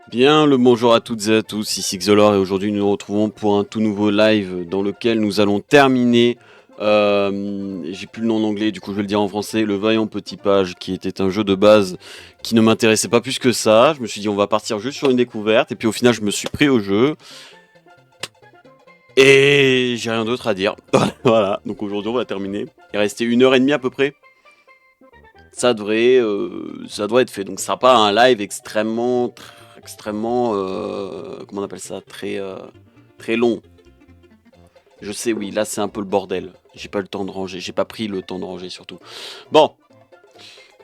Bien le bonjour à toutes et à tous, ici Xolor et aujourd'hui nous nous retrouvons pour un tout nouveau live dans lequel nous allons terminer, j'ai plus le nom en anglais du coup je vais le dire en français, le Vaillant Petit Page qui était un jeu de base qui ne m'intéressait pas plus que ça. Je me suis dit on va partir juste sur une découverte et puis au final je me suis pris au jeu et j'ai rien d'autre à dire. Voilà, donc aujourd'hui on va terminer. Il restait 1 heure et demie à peu près. Ça devrait être fait. Donc, ce sera pas un live extrêmement, comment on appelle ça, très long. Je sais, oui, là c'est un peu le bordel. J'ai pas le temps de ranger, j'ai pas pris le temps de ranger surtout. Bon,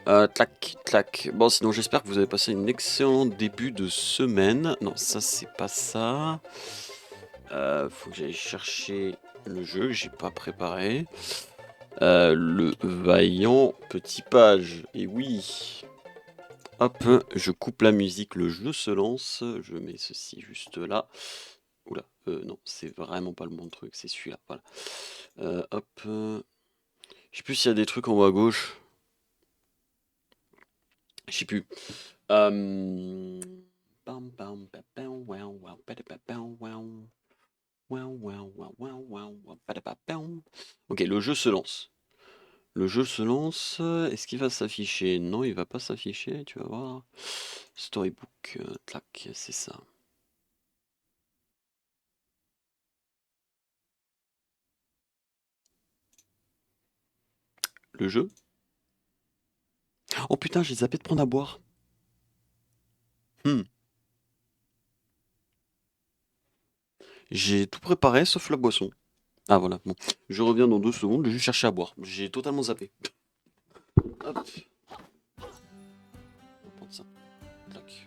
clac, clac. Bon, sinon j'espère que vous avez passé un excellent début de semaine. Non, ça c'est pas ça. Faut que j'aille chercher le jeu que j'ai pas préparé. Le vaillant petit page. Et oui. Hop, je coupe la musique, le jeu se lance. Je mets ceci juste là. Oula, non, c'est vraiment pas le bon truc, c'est celui-là, voilà. Hop, je sais plus s'il y a des trucs en haut à gauche. Je sais plus. Bam, bam, ba, bam, wow, wow, bada, ba, bam, wow. Wow, wow, wow, wow, wow, wow, bada, ba, bam. Ok, le jeu se lance. Le jeu se lance. Est-ce qu'il va s'afficher? Non, il va pas s'afficher, tu vas voir. Storybook, clac, c'est ça. Le jeu? Oh putain, j'ai zappé de prendre à boire. Hmm. J'ai tout préparé sauf la boisson. Ah voilà, bon. Je reviens dans 2 secondes, je vais juste chercher à boire. J'ai totalement zappé. Hop, on va prendre ça. Tac.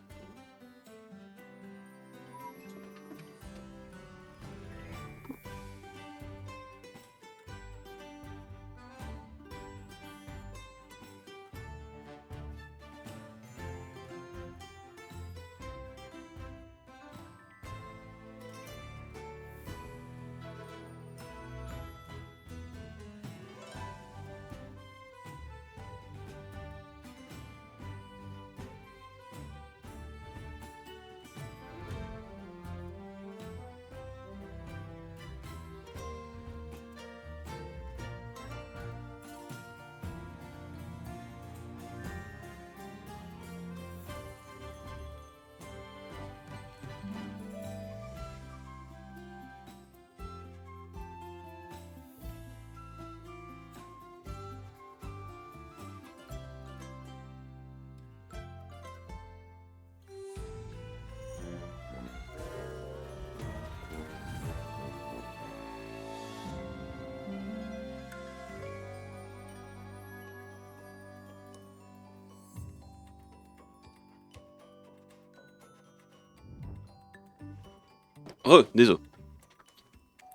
Désolé.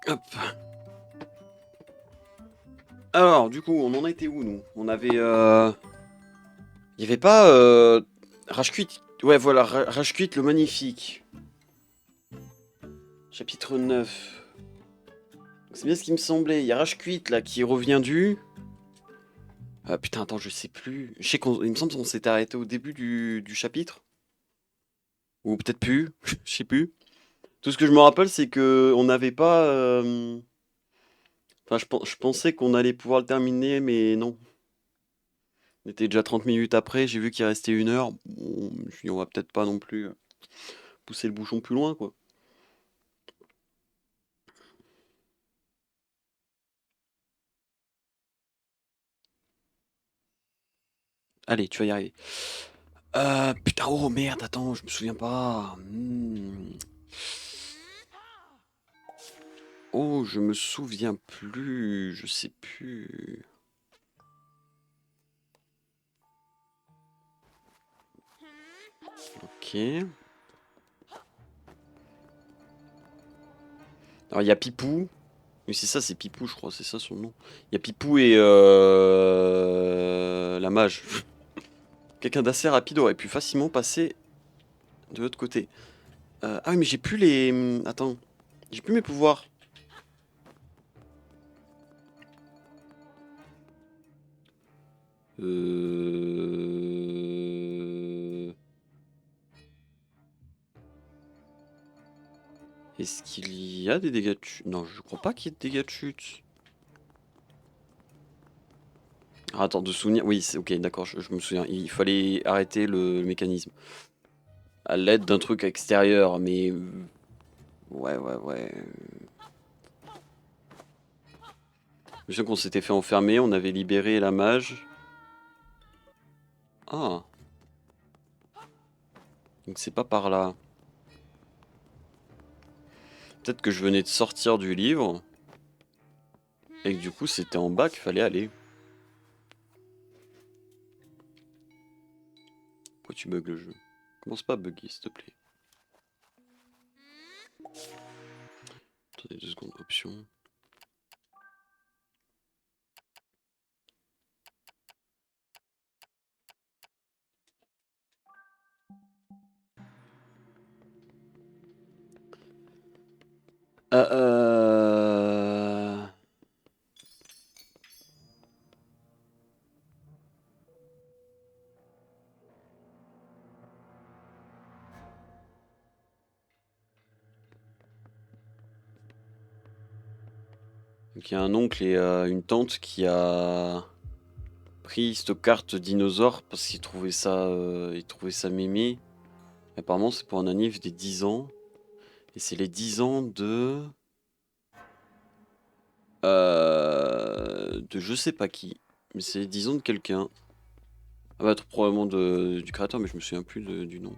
Hop. Alors, du coup, on en était où, nous? On avait, il y avait pas, Rage Quit. Ouais, voilà, Rage Quit le magnifique. Chapitre 9. C'est bien ce qui me semblait. Il y a Rage Quit, là, qui revient du... Ah putain, attends, je sais plus. Je sais il me semble qu'on s'était arrêté au début du chapitre. Ou peut-être plus. Je sais plus. Tout ce que je me rappelle, c'est que on n'avait pas. Enfin, je pensais qu'on allait pouvoir le terminer, mais non. On était déjà 30 minutes après. J'ai vu qu'il restait 1 heure. Bon, je me suis dit, on va peut-être pas non plus pousser le bouchon plus loin, quoi. Allez, tu vas y arriver. Putain, oh merde, attends, je me souviens pas. Oh, je me souviens plus. Je sais plus. Ok. Alors, il y a Pipou. Oui, c'est ça, c'est Pipou, je crois, c'est ça son nom. Il y a Pipou et la mage. Quelqu'un d'assez rapide aurait pu facilement passer de l'autre côté. Ah oui, mais j'ai plus les... Attends. J'ai plus mes pouvoirs. Euh... Est-ce qu'il y a des dégâts de chute? Non, je crois pas qu'il y ait de dégâts de chute. Ah, attends, de souvenir. Oui, c'est ok, d'accord, je me souviens. Il fallait arrêter le mécanisme. À l'aide d'un truc extérieur, mais. Ouais, ouais, ouais. Je sais qu'on s'était fait enfermer, on avait libéré la mage. Ah. Donc c'est pas par là. Peut-être que je venais de sortir du livre. Et que du coup c'était en bas qu'il fallait aller. Pourquoi tu bugs le jeu? Commence pas à bugger s'il te plaît. Attendez 2 secondes, option. Euh... Donc il y a un oncle et une tante qui a pris cette carte dinosaure parce il trouvait ça mémé. Apparemment c'est pour un anniv des 10 ans. Et c'est les 10 ans de je sais pas qui. Mais c'est les 10 ans de quelqu'un. Ah bah probablement du créateur, mais je me souviens plus du nom.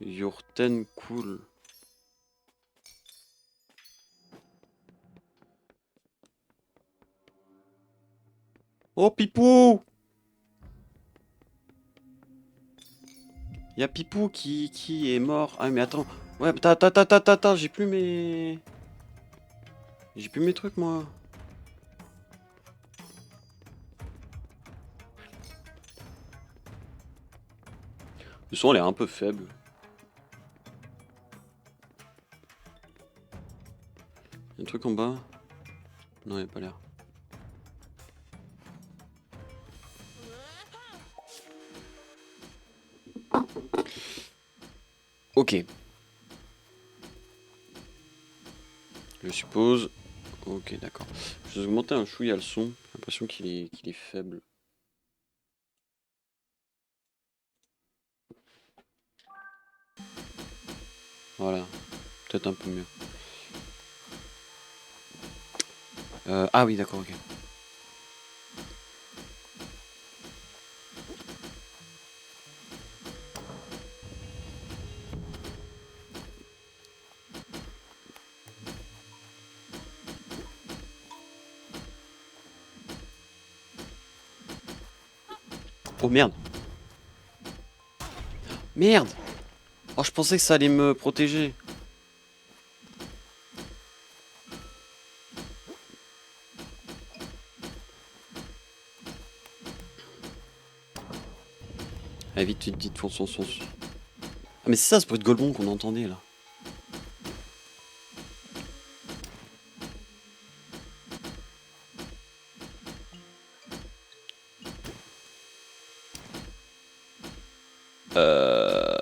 Yorten Cool. Oh Pipou! Y'a Pipou qui est mort. Ah mais attends. Ouais, attends, j'ai plus mes. J'ai plus mes trucs moi. Le son a l'air un peu faible. Y'a un truc en bas? Non, y'a pas l'air. Ok. Je suppose. Ok, d'accord. Je vais augmenter un chouïa le son. J'ai l'impression qu'il est faible. Voilà. Peut-être un peu mieux. Ah oui, d'accord, ok. Oh merde! Merde! Oh, je pensais que ça allait me protéger. Ah, vite, vite, vite, fonce, fonce, fonce. Ah, mais c'est ça ce bruit de Golemon qu'on entendait là. Euh...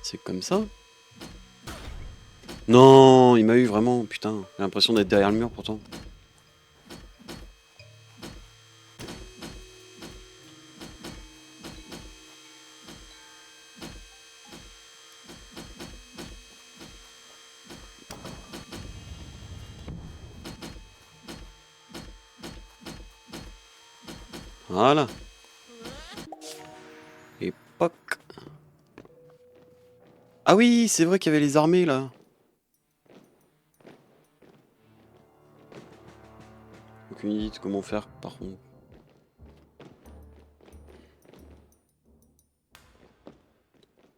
C'est comme ça? Non, il m'a eu vraiment, putain. J'ai l'impression d'être derrière le mur pourtant. Voilà. Et poc. Ah oui, c'est vrai qu'il y avait les armées là. Aucune idée de comment faire par contre.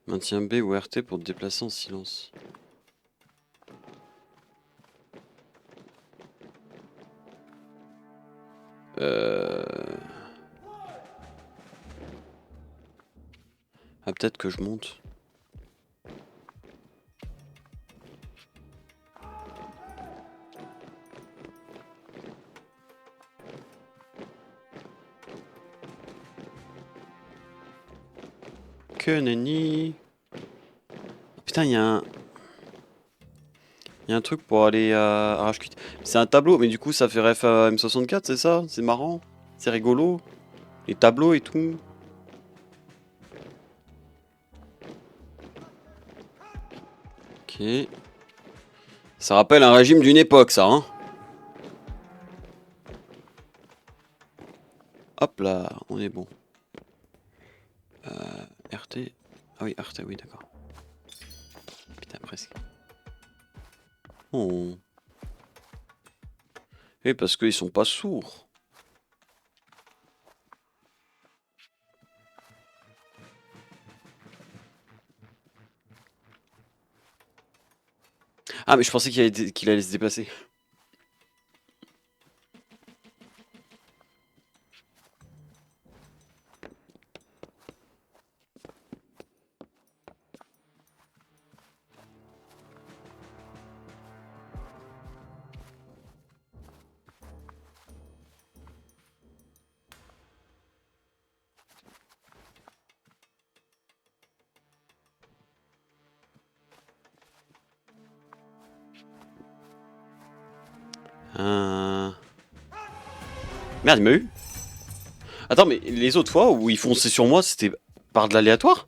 Maintien B ou RT pour te déplacer en silence. Euh... Ah, peut-être que je monte. Que nenni. Putain, il y a un... Il y a un truc pour aller à Rage-Quit. C'est un tableau, mais du coup ça fait ref à M64, c'est ça? C'est marrant? C'est rigolo? Les tableaux et tout? Ok. Ça rappelle un régime d'une époque, ça, hein? Hop là, on est bon. RT. Ah oui, RT, oui, d'accord. Putain, presque. Oh. Et parce qu'ils sont pas sourds. Ah, mais je pensais qu'il allait se déplacer. Ah. Merde, il m'a eu. Attends, mais les autres fois où ils fonçaient sur moi, c'était par de l'aléatoire?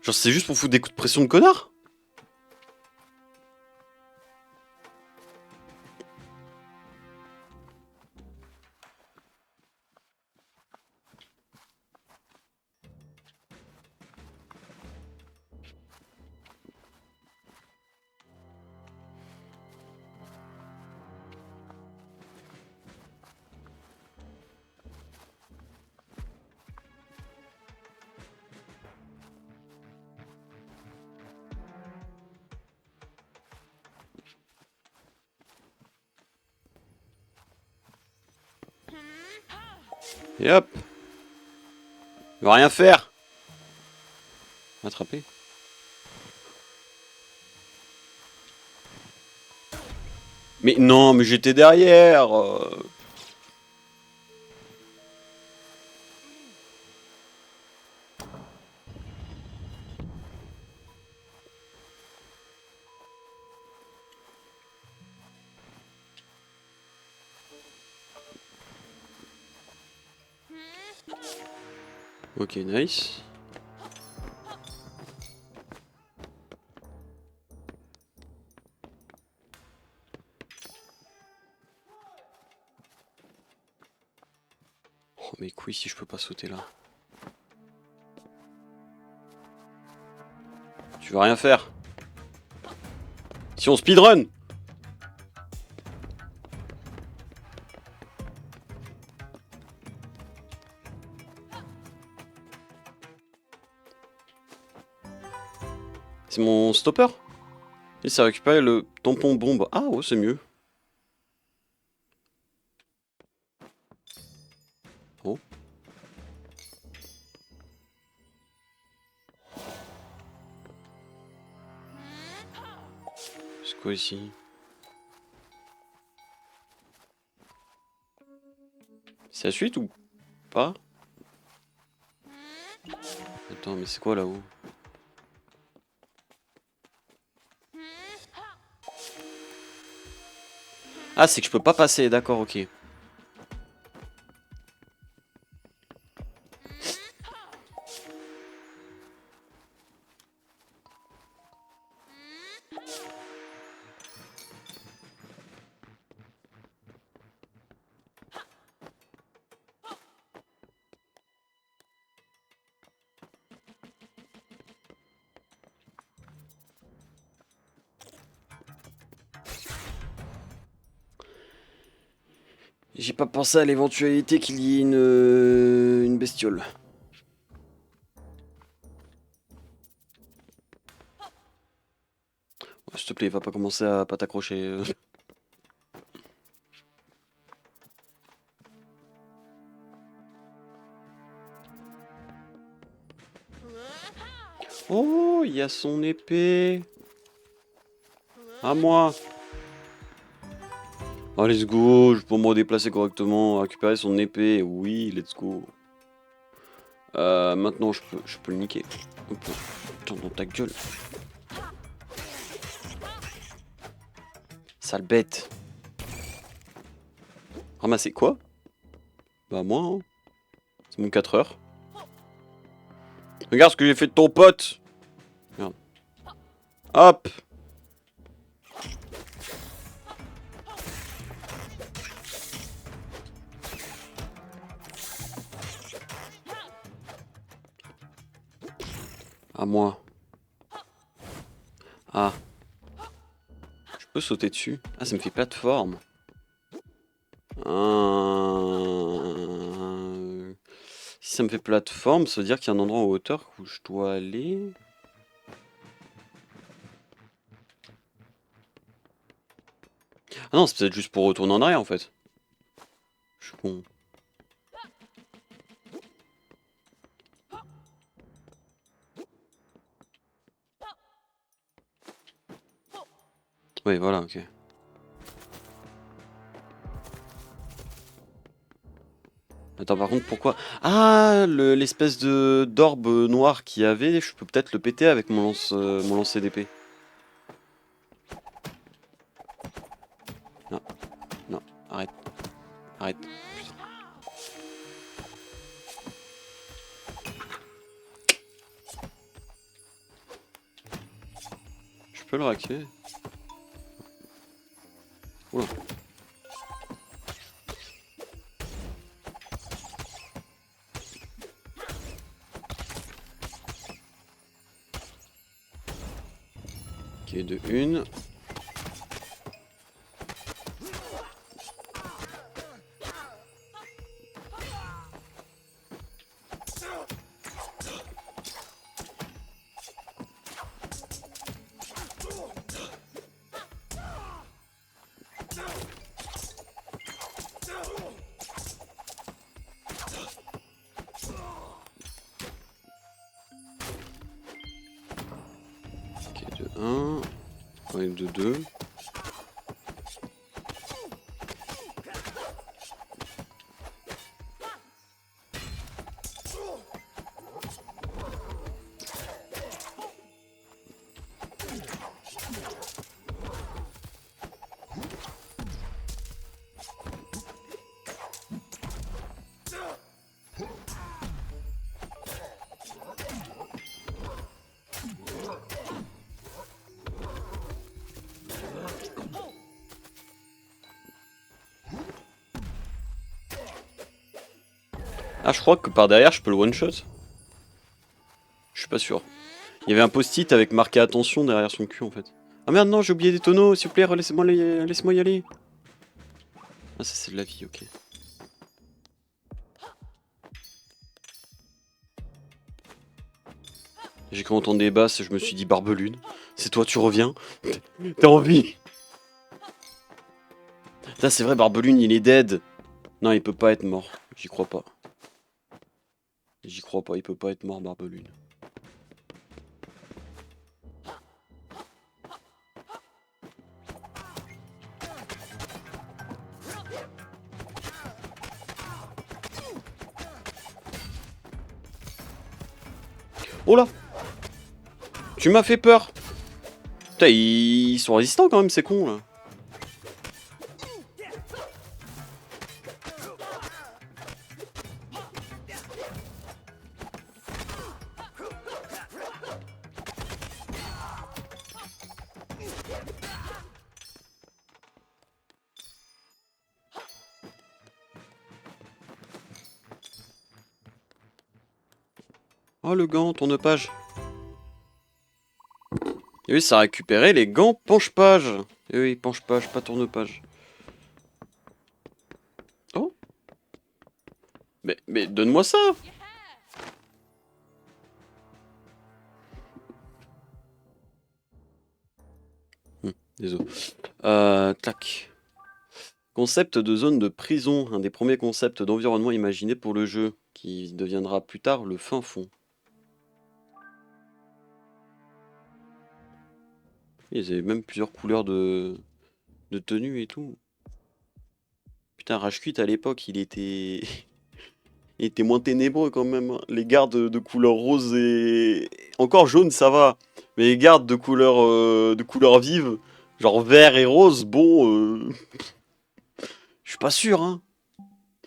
Genre, c'est juste pour foutre des coups de pression de connard? Et hop. Il va rien faire. Attraper. Mais non, mais j'étais derrière. Ok, nice. Oh, mais couilles si je peux pas sauter là. Tu vas rien faire. Si on speedrun. C'est mon stopper. Et ça récupère le tampon bombe. Ah ouais, c'est mieux. Oh. C'est quoi ici? C'est la suite ou pas? Attends, mais c'est quoi là-haut? Ah, c'est que je peux pas passer, d'accord, ok. J'ai pas pensé à l'éventualité qu'il y ait une bestiole. Ouais, s'il te plaît, va pas commencer à pas t'accrocher. Oh, il y a son épée. À moi. Oh, let's go. Pour me déplacer correctement, récupérer son épée. Oui, let's go. Maintenant, je peux le niquer. Hop. Attends, dans ta gueule. Sale bête. Ramasser quoi? Bah moi, hein. C'est mon 4 heures. Regarde ce que j'ai fait de ton pote. Regarde. Hop. À moi. Ah. Je peux sauter dessus. Ah, ça me fait plateforme. Si ça me fait plateforme, ça veut dire qu'il y a un endroit en hauteur où je dois aller. Ah non, c'est peut-être juste pour retourner en arrière en fait. Je suis con. Oui, voilà, ok. Attends, par contre, pourquoi? Ah, l'espèce de d'orbe noir qu'il y avait, je peux peut-être le péter avec mon lancer d'épée. Non, non, arrête, arrête. Putain. Je peux le réactiver? Oula. Ok, de une. Ok, de un. Ouais, de deux. Ah, je crois que par derrière, je peux le one-shot. Je suis pas sûr. Il y avait un post-it avec marqué attention derrière son cul en fait. Ah merde, non, j'ai oublié des tonneaux, s'il vous plaît, laissez-moi y aller. Ah, ça c'est de la vie, ok. J'ai cru entendre des basses et je me suis dit Barbelune. C'est toi, tu reviens? T'as envie? Putain, c'est vrai, Barbelune, il est dead. Non, il peut pas être mort. J'y crois pas. J'y crois pas, il peut pas être mort, Barbelune. Oh là! Tu m'as fait peur! Putain, ils sont résistants quand même, ces cons là. Oh le gant, tourne-page. Et oui, ça a récupéré les gants penche-page. Et oui, penche-page, pas tourne-page. Oh? Mais donne-moi ça! Désolé. Tac. Concept de zone de prison, un des premiers concepts d'environnement imaginés pour le jeu, qui deviendra plus tard le fin fond. Ils avaient même plusieurs couleurs de tenue et tout. Putain, Rage Quit à l'époque, il était... il était moins ténébreux quand même, hein. Les gardes de couleur rose et... Encore jaune, ça va. Mais les gardes de couleur vive, genre vert et rose, bon... Je suis pas sûr, hein.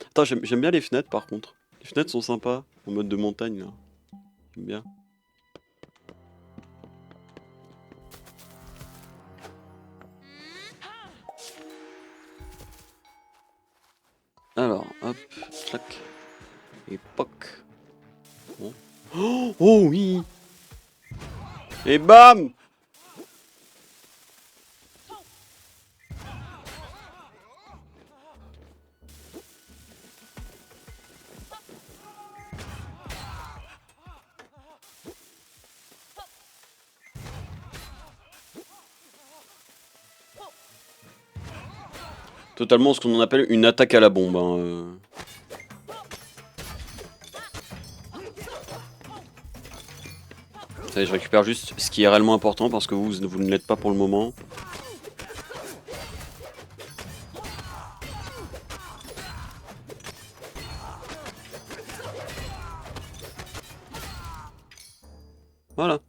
Attends, j'aime bien les fenêtres, par contre. Les fenêtres sont sympas, en mode de montagne, là. J'aime bien. Alors, hop, clac. Et poc. Bon. Oh, oh oui. Et bam. Totalement ce qu'on appelle une attaque à la bombe, hein. Allez, je récupère juste ce qui est réellement important parce que vous ne l'êtes pas pour le moment. Voilà.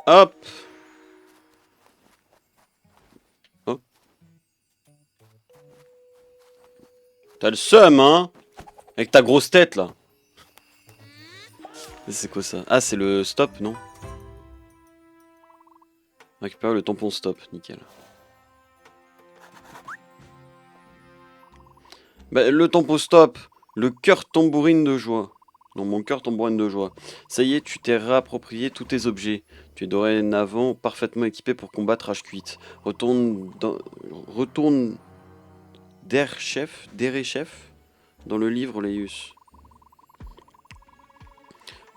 Hop. Oh. T'as le seum, hein. Avec ta grosse tête, là. C'est quoi ça? Ah, c'est le stop, non? Récupère le tampon stop, nickel. Bah, le tampon stop. Le cœur tambourine de joie. Non, mon cœur tambourine de joie. Ça y est, tu t'es réapproprié tous tes objets. Tu es dorénavant parfaitement équipé pour combattre Rage Quit. Retourne d'Erechef dans le livre Leius.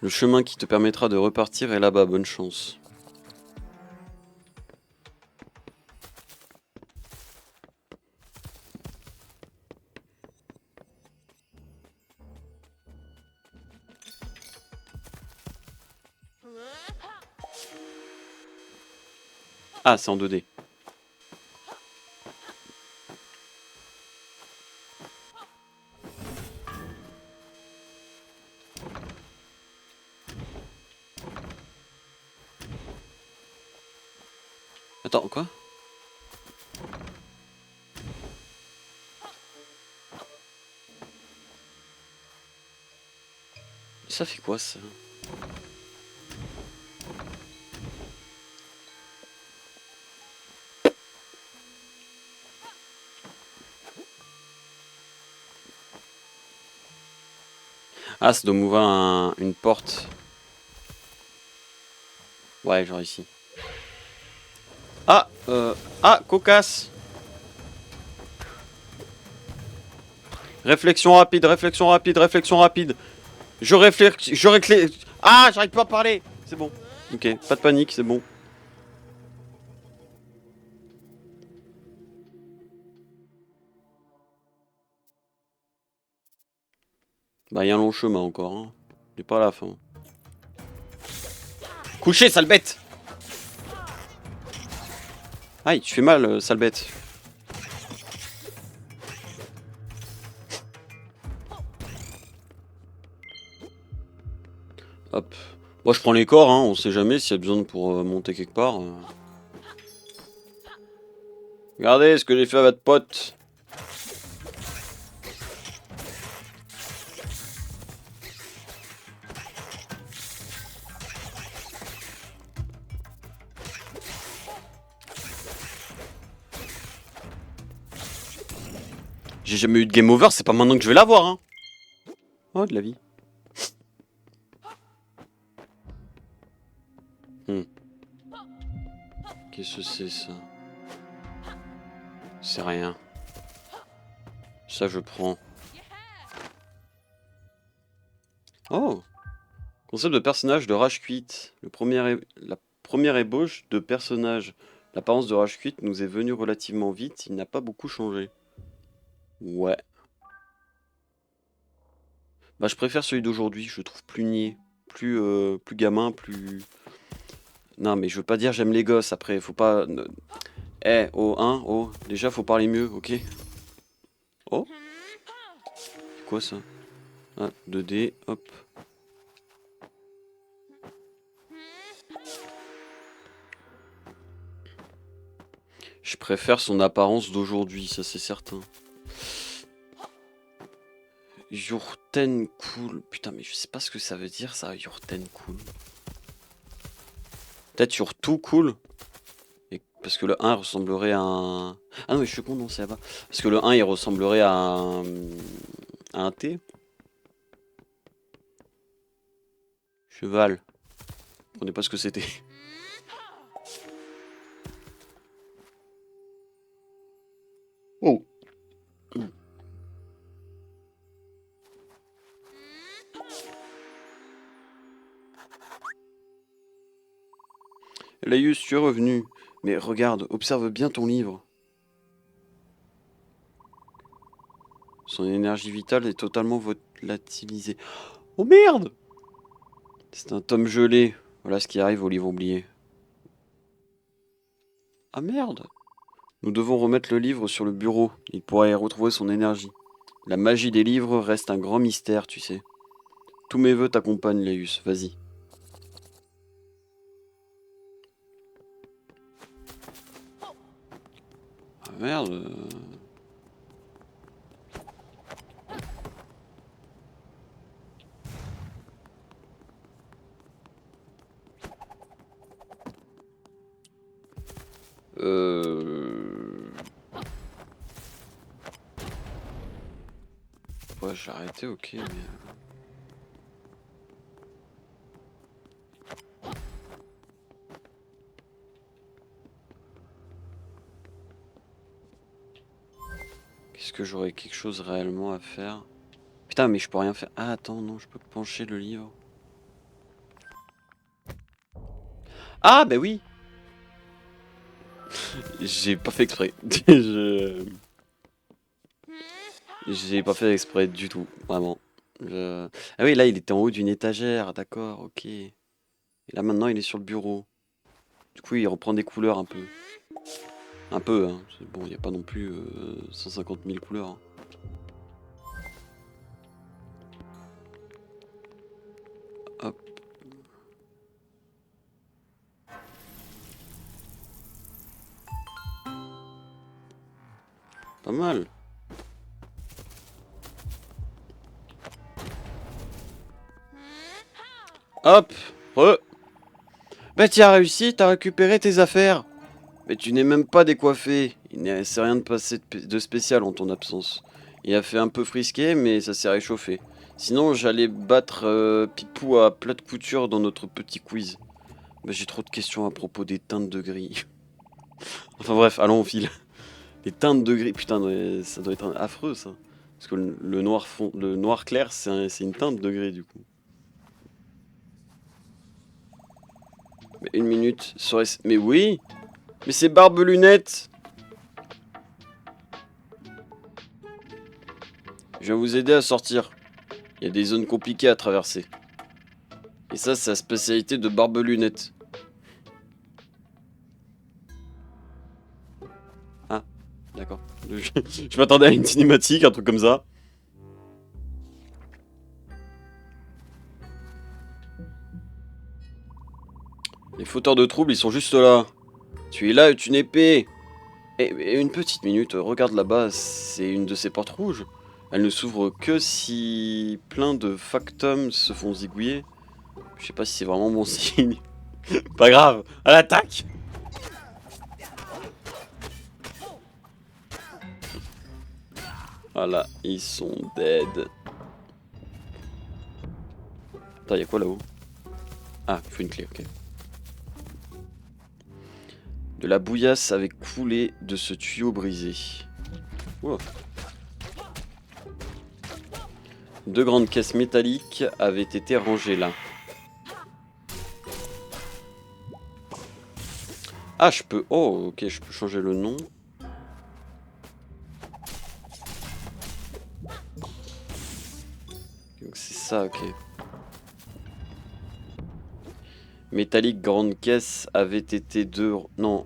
Le chemin qui te permettra de repartir est là-bas, bonne chance. Ah, c'est en 2D. Attends, quoi? Ça fait quoi, ça? Ah, ça doit m'ouvrir une porte. Ouais, genre ici. Ah, ah, cocasse. Réflexion rapide, réflexion rapide, réflexion rapide. Je réfléchis. Ah, j'arrive pas à parler. C'est bon. Ok, pas de panique, c'est bon. Bah, y a un long chemin encore, hein. On est pas à la fin. Couché, sale bête. Aïe, tu fais mal, sale bête. Hop. Moi, je prends les corps, hein. On sait jamais s'il y a besoin pour monter quelque part. Regardez ce que j'ai fait à votre pote. J'ai jamais eu de game over, c'est pas maintenant que je vais l'avoir, hein. Oh, de la vie. Qu'est-ce que c'est, ça? C'est rien. Ça, je prends. Oh! Concept de personnage de Rage Quit. La première ébauche de personnage. L'apparence de Rage Quit nous est venue relativement vite, il n'a pas beaucoup changé. Ouais. Bah, je préfère celui d'aujourd'hui, je le trouve plus niais, plus gamin, plus... Non, mais je veux pas dire j'aime les gosses, après, faut pas... Eh, oh, hein, oh, déjà, faut parler mieux, ok? Oh, c'est quoi ça? Ah, 2D, hop. Je préfère son apparence d'aujourd'hui, ça c'est certain. Yurten cool. Putain, mais je sais pas ce que ça veut dire ça, Yurten cool. Peut-être Yurtu cool. Et parce que le 1 ressemblerait à un... Ah non, mais je suis con, non, c'est là-bas. Parce que le 1 il ressemblerait à un T. Cheval. Je comprenais pas ce que c'était. Oh. Laïus, tu es revenu. Mais regarde, observe bien ton livre. Son énergie vitale est totalement volatilisée. Oh merde! C'est un tome gelé. Voilà ce qui arrive au livre oublié. Ah merde! Nous devons remettre le livre sur le bureau. Il pourra y retrouver son énergie. La magie des livres reste un grand mystère, tu sais. Tous mes vœux t'accompagnent, Laïus. Vas-y. Ah merde. Ouais, j'ai arrêté, ok, mais... Qu'est-ce que j'aurais quelque chose réellement à faire? Putain, mais je peux rien faire. Ah, attends, non, je peux pencher le livre. Ah, bah oui! J'ai pas fait exprès. J'ai pas fait exprès du tout, vraiment. Ah oui, là, il était en haut d'une étagère, d'accord, ok. Et là, maintenant, il est sur le bureau. Du coup, il reprend des couleurs un peu. Un peu, hein. Bon, il n'y a pas non plus 150 000 couleurs, hein. Hop. Pas mal. Hop. Bah, tu as réussi, t'as récupéré tes affaires. Mais tu n'es même pas décoiffé. Il ne s'est rien de passé de spécial en ton absence. Il a fait un peu frisqué, mais ça s'est réchauffé. Sinon, j'allais battre Pipou à plat de couture dans notre petit quiz. Bah, j'ai trop de questions à propos des teintes de gris. Enfin bref, allons au fil. Les teintes de gris, putain, ça doit être affreux ça. Parce que le noir fond, le noir clair, c'est une teinte de gris du coup. Mais une minute, mais oui. Mais c'est Barbe Lunette. Je vais vous aider à sortir. Il y a des zones compliquées à traverser. Et ça, c'est la spécialité de Barbe Lunette. Ah, d'accord. Je m'attendais à une cinématique, un truc comme ça. Les fauteurs de troubles, ils sont juste là. Tu es là et une épée. Et une petite minute, regarde là-bas, c'est une de ces portes rouges. Elle ne s'ouvre que si plein de factums se font zigouiller. Je sais pas si c'est vraiment bon signe. Pas grave, à l'attaque. Voilà, ils sont dead. Attends, y'a quoi là-haut? Ah, il faut une clé, ok. De la bouillasse avait coulé de ce tuyau brisé. Wow. Deux grandes caisses métalliques avaient été rangées là. Ah, je peux... Oh, ok, je peux changer le nom. Donc c'est ça, ok. Métallique, grande caisse avait été 2... Non,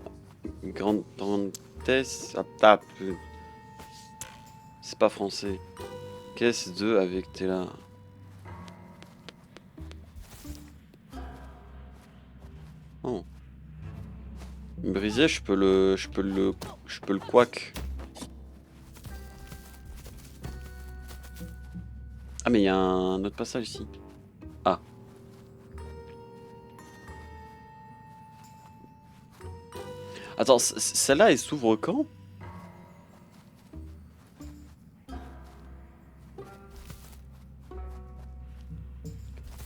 grande caisse... Ah, tape. C'est pas français. Caisse 2 avec été là. Oh. Brisé, je peux le quack. Ah mais il y a un autre passage ici. Ah. Attends, celle-là, elle s'ouvre quand?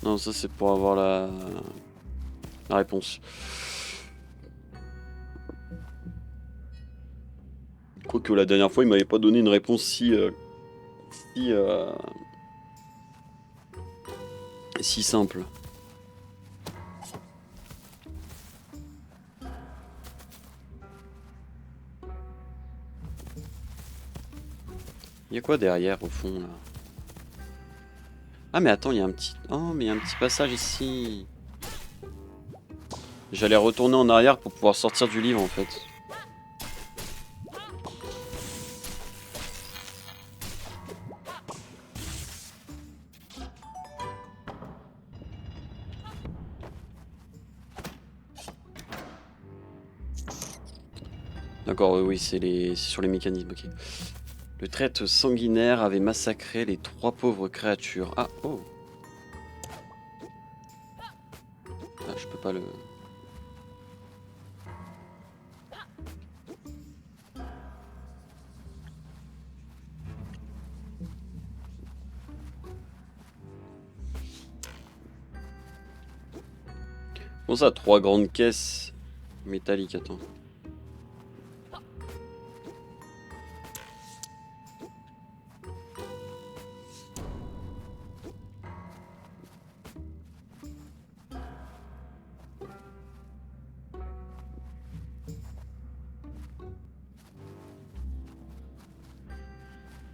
Non, ça c'est pour avoir la réponse. Quoique la dernière fois, il m'avait pas donné une réponse si simple. Il y a quoi derrière au fond là? Ah mais attends, il y a un petit... Oh mais il y a un petit passage ici. J'allais retourner en arrière pour pouvoir sortir du livre en fait. D'accord, oui, c'est sur les mécanismes, ok. Le traître sanguinaire avait massacré les 3 pauvres créatures. Ah, oh. Ah, je peux pas le... Bon ça, 3 grandes caisses métalliques, attends.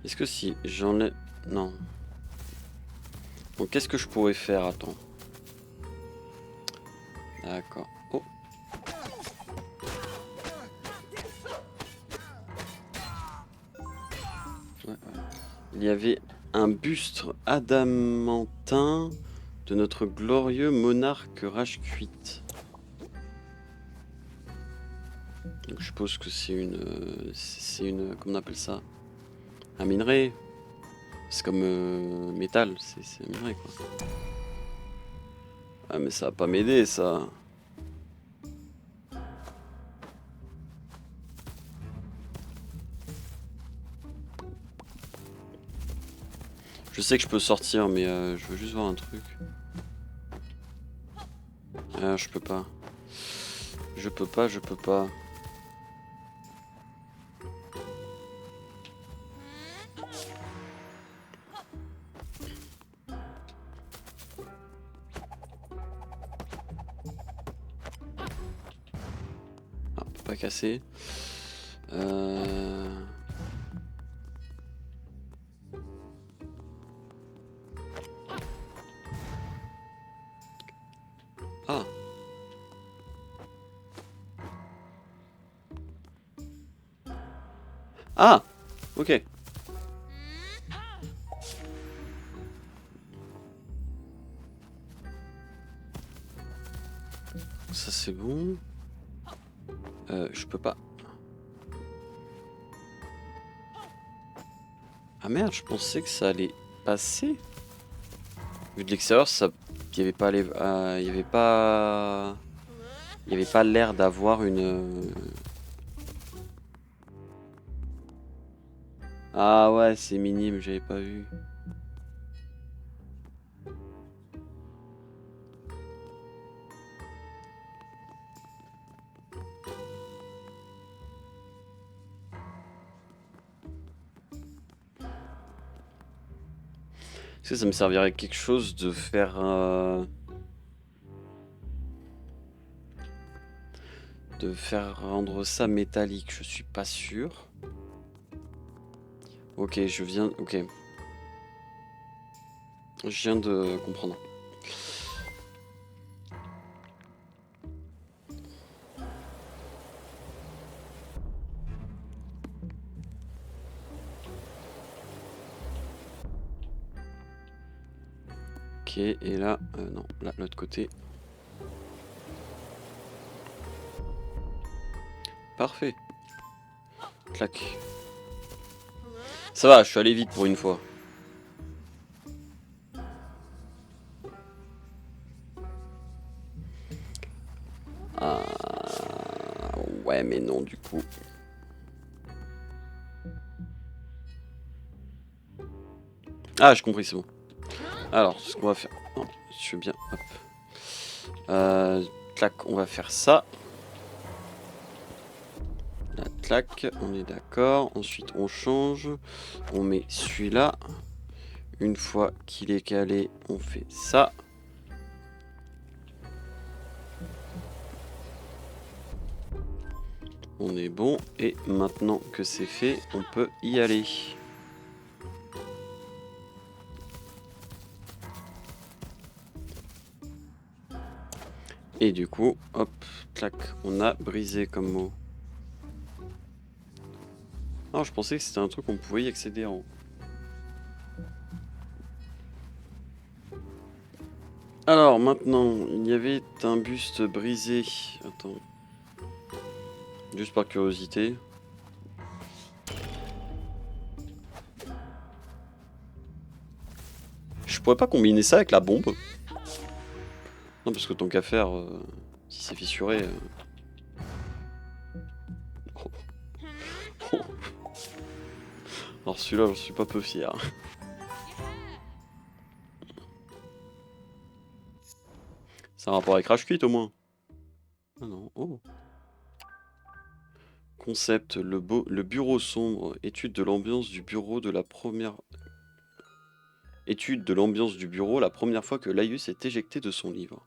Est-ce que si j'en ai... Non. Donc qu'est-ce que je pourrais faire? Attends. D'accord. Oh. Ouais, ouais. Il y avait un buste adamantin de notre glorieux monarque rage cuite. Donc je suppose que c'est une... Comment on appelle ça? Un minerai. C'est comme métal, c'est un minerai quoi. Ah mais ça va pas m'aider ça. Je sais que je peux sortir mais je veux juste voir un truc. Ah je peux pas. Je peux pas, je peux pas. Ah, on peut pas casser. Ah. Ah. Ok. Ça c'est bon. Je peux pas. Ah merde, je pensais que ça allait passer. Vu de l'extérieur, ça, il y avait pas les, il y avait pas, il y avait pas l'air d'avoir une. Ah ouais, c'est minime, j'avais pas vu. Est-ce que ça me servirait quelque chose de faire rendre ça métallique? Je suis pas sûr. Ok, je viens. Ok. Je viens de comprendre. Ok, et là, non, là, l'autre côté. Parfait. Clac. Ça va, je suis allé vite pour une fois. Ah... Ouais, mais non, du coup. Ah, j'ai compris, c'est bon. Alors, ce qu'on va faire... Non, je veux bien, hop. Clac, on va faire ça. Là, clac, on est d'accord. Ensuite, on change. On met celui-là. Une fois qu'il est calé, on fait ça. On est bon. Et maintenant que c'est fait, on peut y aller. Et du coup, hop, clac, on a brisé comme mot. Ah, je pensais que c'était un truc qu'on pouvait y accéder en haut. Alors maintenant, il y avait un buste brisé. Attends. Juste par curiosité. Je pourrais pas combiner ça avec la bombe? Non, parce que tant qu'à faire, si c'est fissuré... Oh. Oh. Alors celui-là, j'en suis pas peu fier. C'est un rapport avec Rage Quit au moins. Ah non, oh. Concept, le bureau sombre, étude de l'ambiance du bureau de la première... Étude de l'ambiance du bureau la première fois que Laïus est éjecté de son livre.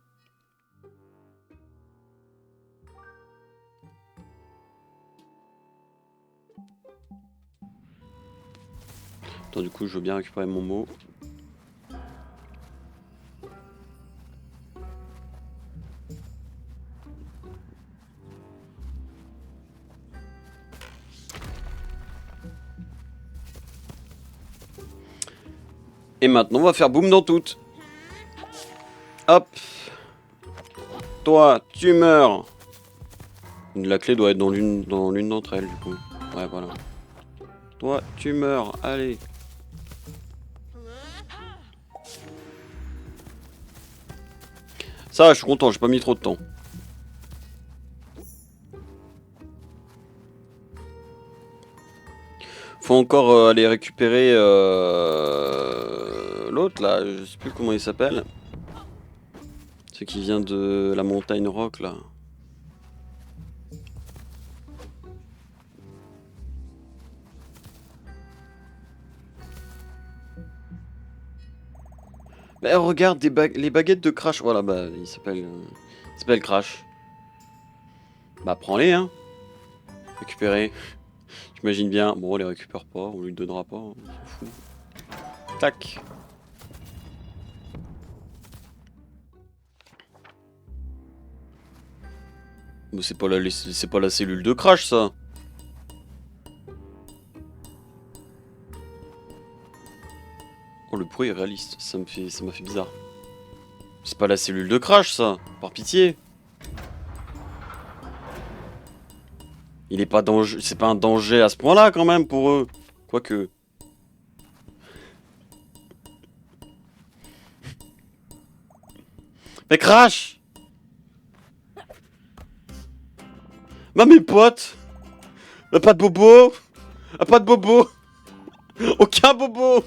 Attends, du coup, je veux bien récupérer mon mot. Et maintenant, on va faire boum dans toutes. Hop. Toi, tu meurs. La clé doit être dans l'une d'entre elles, du coup. Ouais, voilà. Toi, tu meurs. Allez. Ça, je suis content, j'ai pas mis trop de temps. Faut encore aller récupérer l'autre, là. Je sais plus comment il s'appelle. Ce qui vient de la montagne rock, là. Mais regarde, les baguettes de Crash. Voilà, bah, il s'appelle Crash. Bah, prends-les, hein. Récupérer. J'imagine bien. Bon, on les récupère pas, on lui donnera pas. On s'en fout. Tac. Mais c'est pas la cellule de Crash, ça. Oh, le bruit est réaliste. Ça m'a fait bizarre. C'est pas la cellule de Crash, ça. Par pitié. Il est pas danger. C'est pas un danger à ce point-là, quand même, pour eux. Quoique. Mais Crash! Bah, mes potes! Pas de bobo! Pas de bobo! Aucun bobo!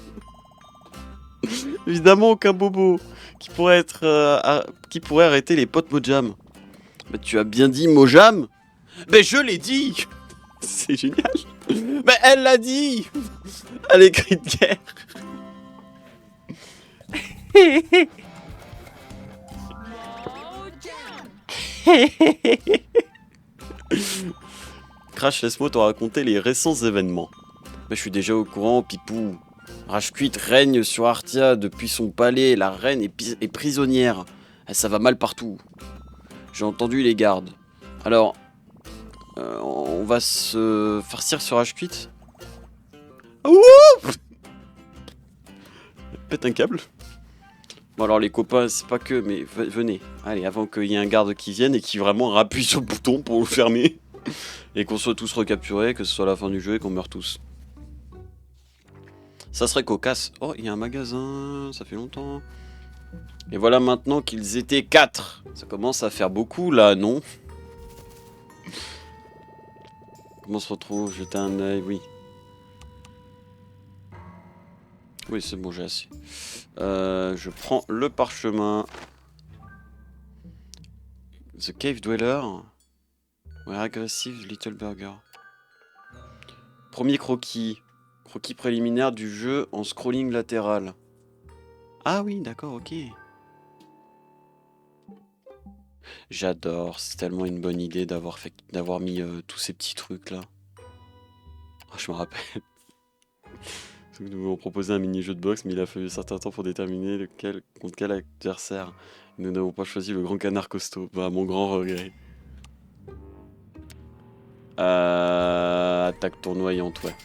Évidemment, aucun bobo qui pourrait être qui pourrait arrêter les potes Mojam. Bah, tu as bien dit Mojam? Mais je l'ai dit! C'est génial! Mais elle l'a dit! À l'écrit de guerre! Crash, laisse-moi te raconter les récents événements. Mais je suis déjà au courant, Pipou. Rashkuit règne sur Arthia depuis son palais. La reine est prisonnière. Ça va mal partout. J'ai entendu les gardes. Alors, on va se farcir sur Rashkuit. Ouh, pète un câble. Bon alors les copains, c'est pas que, mais venez. Allez, avant qu'il y ait un garde qui vienne et qui vraiment appuie sur le bouton pour le fermer. Et qu'on soit tous recapturés, que ce soit la fin du jeu et qu'on meure tous. Ça serait cocasse. Oh, il y a un magasin, ça fait longtemps. Et voilà maintenant qu'ils étaient 4. Ça commence à faire beaucoup là, non? Comment on se retrouve? Jeter un œil, oui. Oui, c'est bon, j'ai assez. Je prends le parchemin. The Cave Dweller. Ouais, Aggressive Little Burger. Premier croquis. Croquis préliminaire du jeu en scrolling latéral. Ah oui, d'accord, ok. J'adore, c'est tellement une bonne idée d'avoir mis tous ces petits trucs là. Oh, je me rappelle. Nous avons proposé un mini-jeu de boxe, mais il a fallu un certain temps pour déterminer contre quel adversaire. Nous n'avons pas choisi le grand canard costaud. Bah, mon grand regret. Attaque tournoyante, ouais.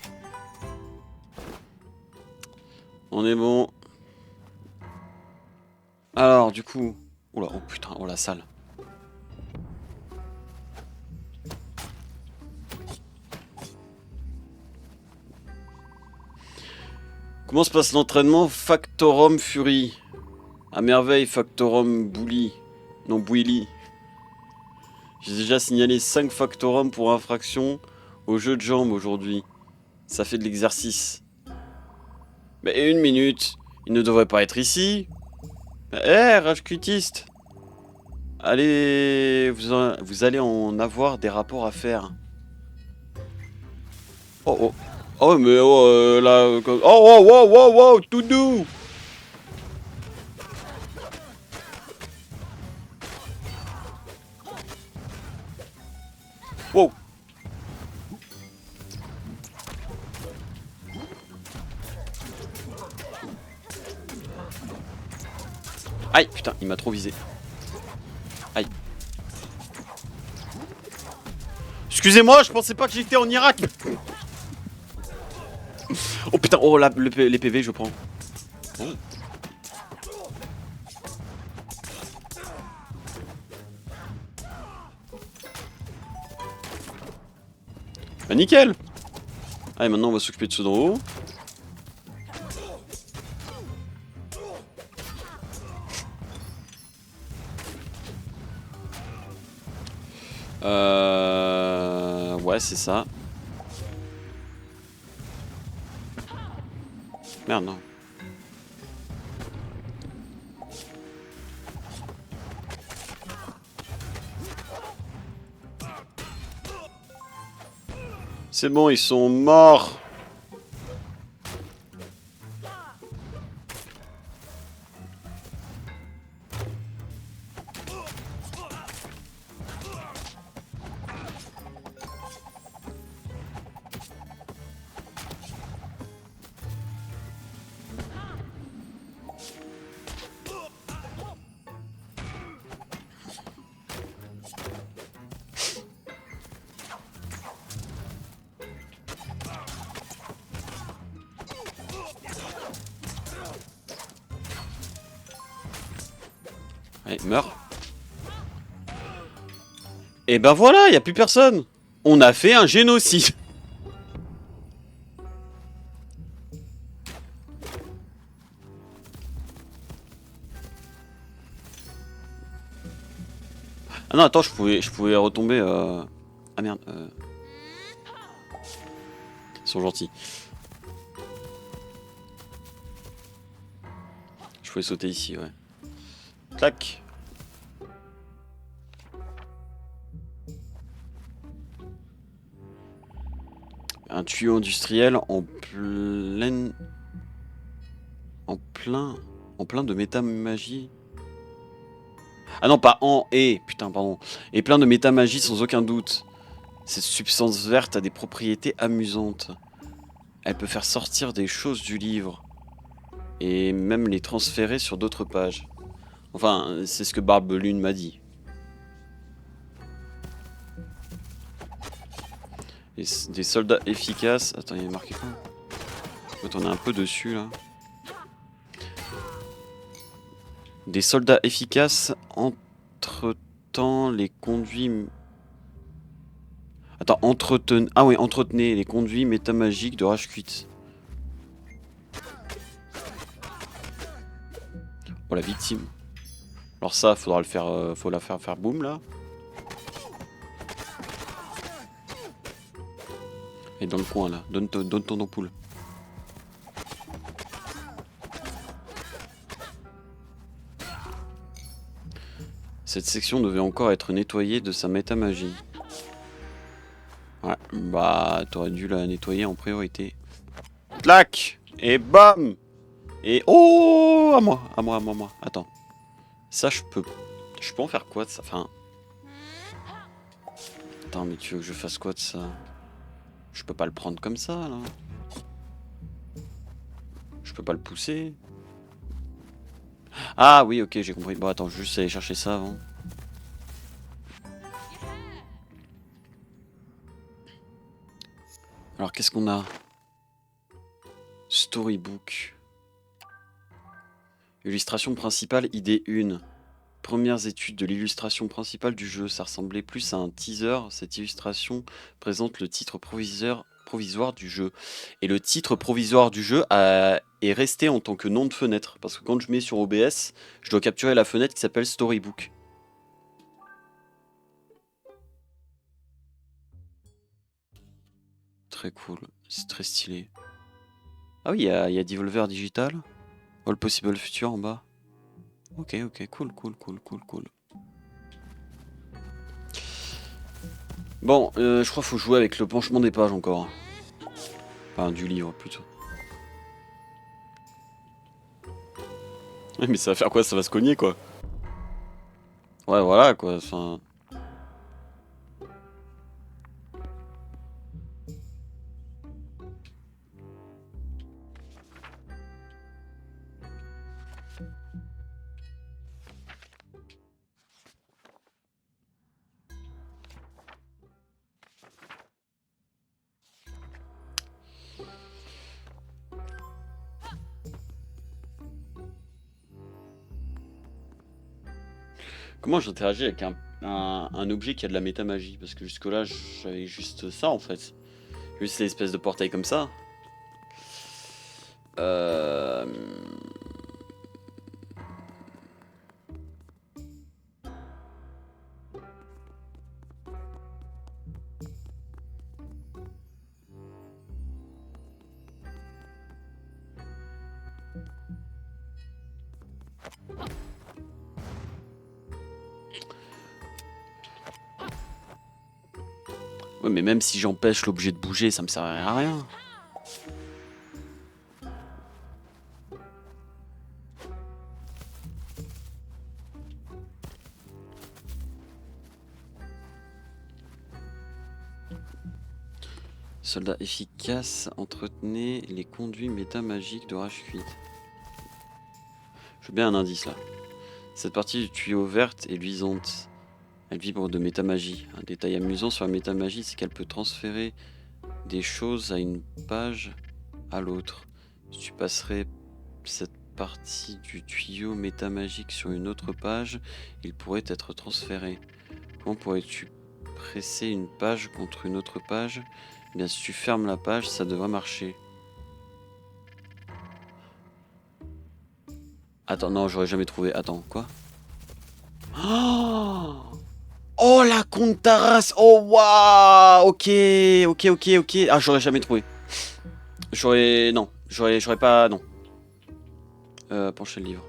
On est bon. Alors, du coup... Oula, oh putain, oh la salle. Comment se passe l'entraînement Factorum Fury. À merveille, Factorum Bully. Non, Bouilly. J'ai déjà signalé 5 Factorum pour infraction au jeu de jambes aujourd'hui. Ça fait de l'exercice. Mais une minute, il ne devrait pas être ici. Eh, Rashkutiste. Allez, vous allez en avoir des rapports à faire. Oh oh. Oh mais oh là... Oh oh wow wow wow tout doux. Wow. Aïe putain, il m'a trop visé. Aïe. Excusez-moi, je pensais pas que j'étais en Irak. Oh putain, oh là, les PV je prends. Oh. Bah nickel. Allez, maintenant on va s'occuper de ceux d'en haut. Ouais, c'est ça. Merde, non. C'est bon, ils sont morts. Allez, meurs. Et ben voilà, il n'y a plus personne. On a fait un génocide. Ah non, attends, je pouvais retomber. Ah merde. Ils sont gentils. Je pouvais sauter ici, ouais. Clac. Un tuyau industriel en plein de métamagie. Ah non, pas en et, putain, pardon. Et plein de métamagie sans aucun doute. Cette substance verte a des propriétés amusantes. Elle peut faire sortir des choses du livre. Et même les transférer sur d'autres pages. Enfin, c'est ce que Barbelune m'a dit. Des soldats efficaces. Attends, il y a marqué quoi? On est un peu dessus là. Des soldats efficaces entre-temps les conduits. Attends, ah oui, entretenez les conduits métamagiques de Rage Quit. Oh la victime. Alors ça, faudra le faire, faut la faire boum là. Et dans le coin là, donne ton ampoule. Cette section devait encore être nettoyée de sa métamagie. Ouais, bah t'aurais dû la nettoyer en priorité. Clac! Et bam! Et oh! À moi, à moi, à moi, à moi. Attends. Ça, je peux en faire quoi de ça? Enfin... Attends, mais tu veux que je fasse quoi de ça? Je peux pas le prendre comme ça, là. Je peux pas le pousser. Ah oui, ok, j'ai compris. Bon, attends, je vais juste aller chercher ça avant. Alors, qu'est-ce qu'on a? Storybook. Illustration principale, idée 1. Premières études de l'illustration principale du jeu. Ça ressemblait plus à un teaser. Cette illustration présente le titre provisoire du jeu. Et le titre provisoire du jeu est resté en tant que nom de fenêtre. Parce que quand je mets sur OBS, je dois capturer la fenêtre qui s'appelle Storybook. Très cool. C'est très stylé. Ah oui, il y a Devolver Digital. All Possible Future en bas. Ok, cool. Bon, je crois qu'il faut jouer avec le penchement des pages encore. Enfin, du livre plutôt. Mais ça va faire quoi? Ça va se cogner quoi. Ouais, voilà quoi. Enfin... Comment j'interagis avec un objet qui a de la métamagie? Parce que jusque-là, j'avais juste ça en fait. Juste l'espèce de portail comme ça. Euh... Ouais, mais même si j'empêche l'objet de bouger, ça me servirait à rien. Soldat efficace, entretenez les conduits métamagiques de Rage Quit. Je veux bien un indice là. Cette partie du tuyau verte est luisante. Elle vibre de métamagie. Un détail amusant sur la métamagie, c'est qu'elle peut transférer des choses à une page à l'autre. Si tu passerais cette partie du tuyau métamagique sur une autre page, il pourrait être transféré. Comment pourrais-tu presser une page contre une autre page? Eh bien, si tu fermes la page, ça devrait marcher. Attends, non, j'aurais jamais trouvé. Attends, quoi? Oh la Contaras! Oh waouh! Ok. Ah, j'aurais jamais trouvé. Non. J'aurais pas. Non. Pencher le livre.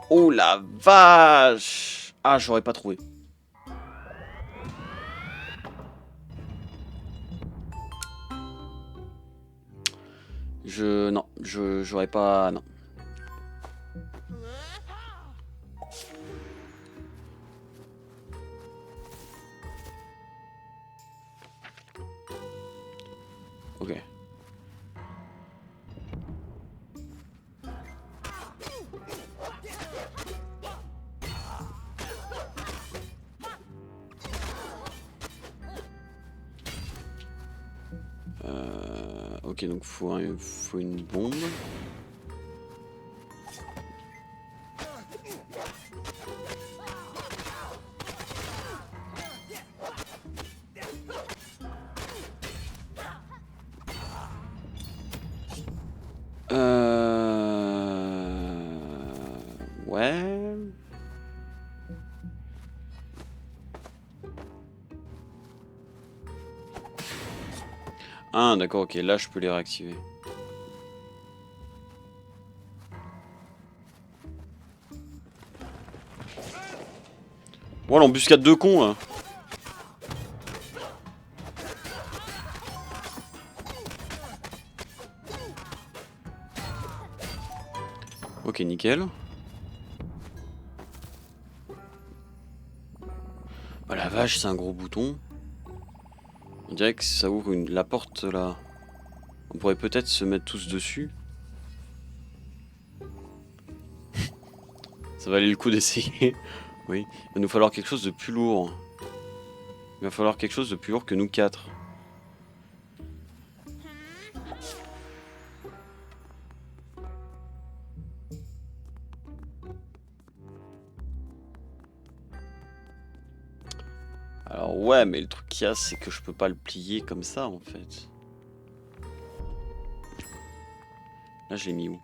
Oh la vache! Ah, j'aurais pas trouvé. Non, j'aurais pas. Non. Ok. Ok, donc faut une bombe. Ouais. Ah, d'accord, ok, là je peux les réactiver. Oh, l'embuscade de con là. Ok, nickel. Oh la vache, c'est un gros bouton. On dirait que ça ouvre la porte là. On pourrait peut-être se mettre tous dessus. Ça valait le coup d'essayer. Oui. Il va nous falloir quelque chose de plus lourd. Il va falloir quelque chose de plus lourd que nous quatre. Alors ouais, mais le truc qu'il y a, c'est que je peux pas le plier comme ça en fait. Là, je l'ai mis où?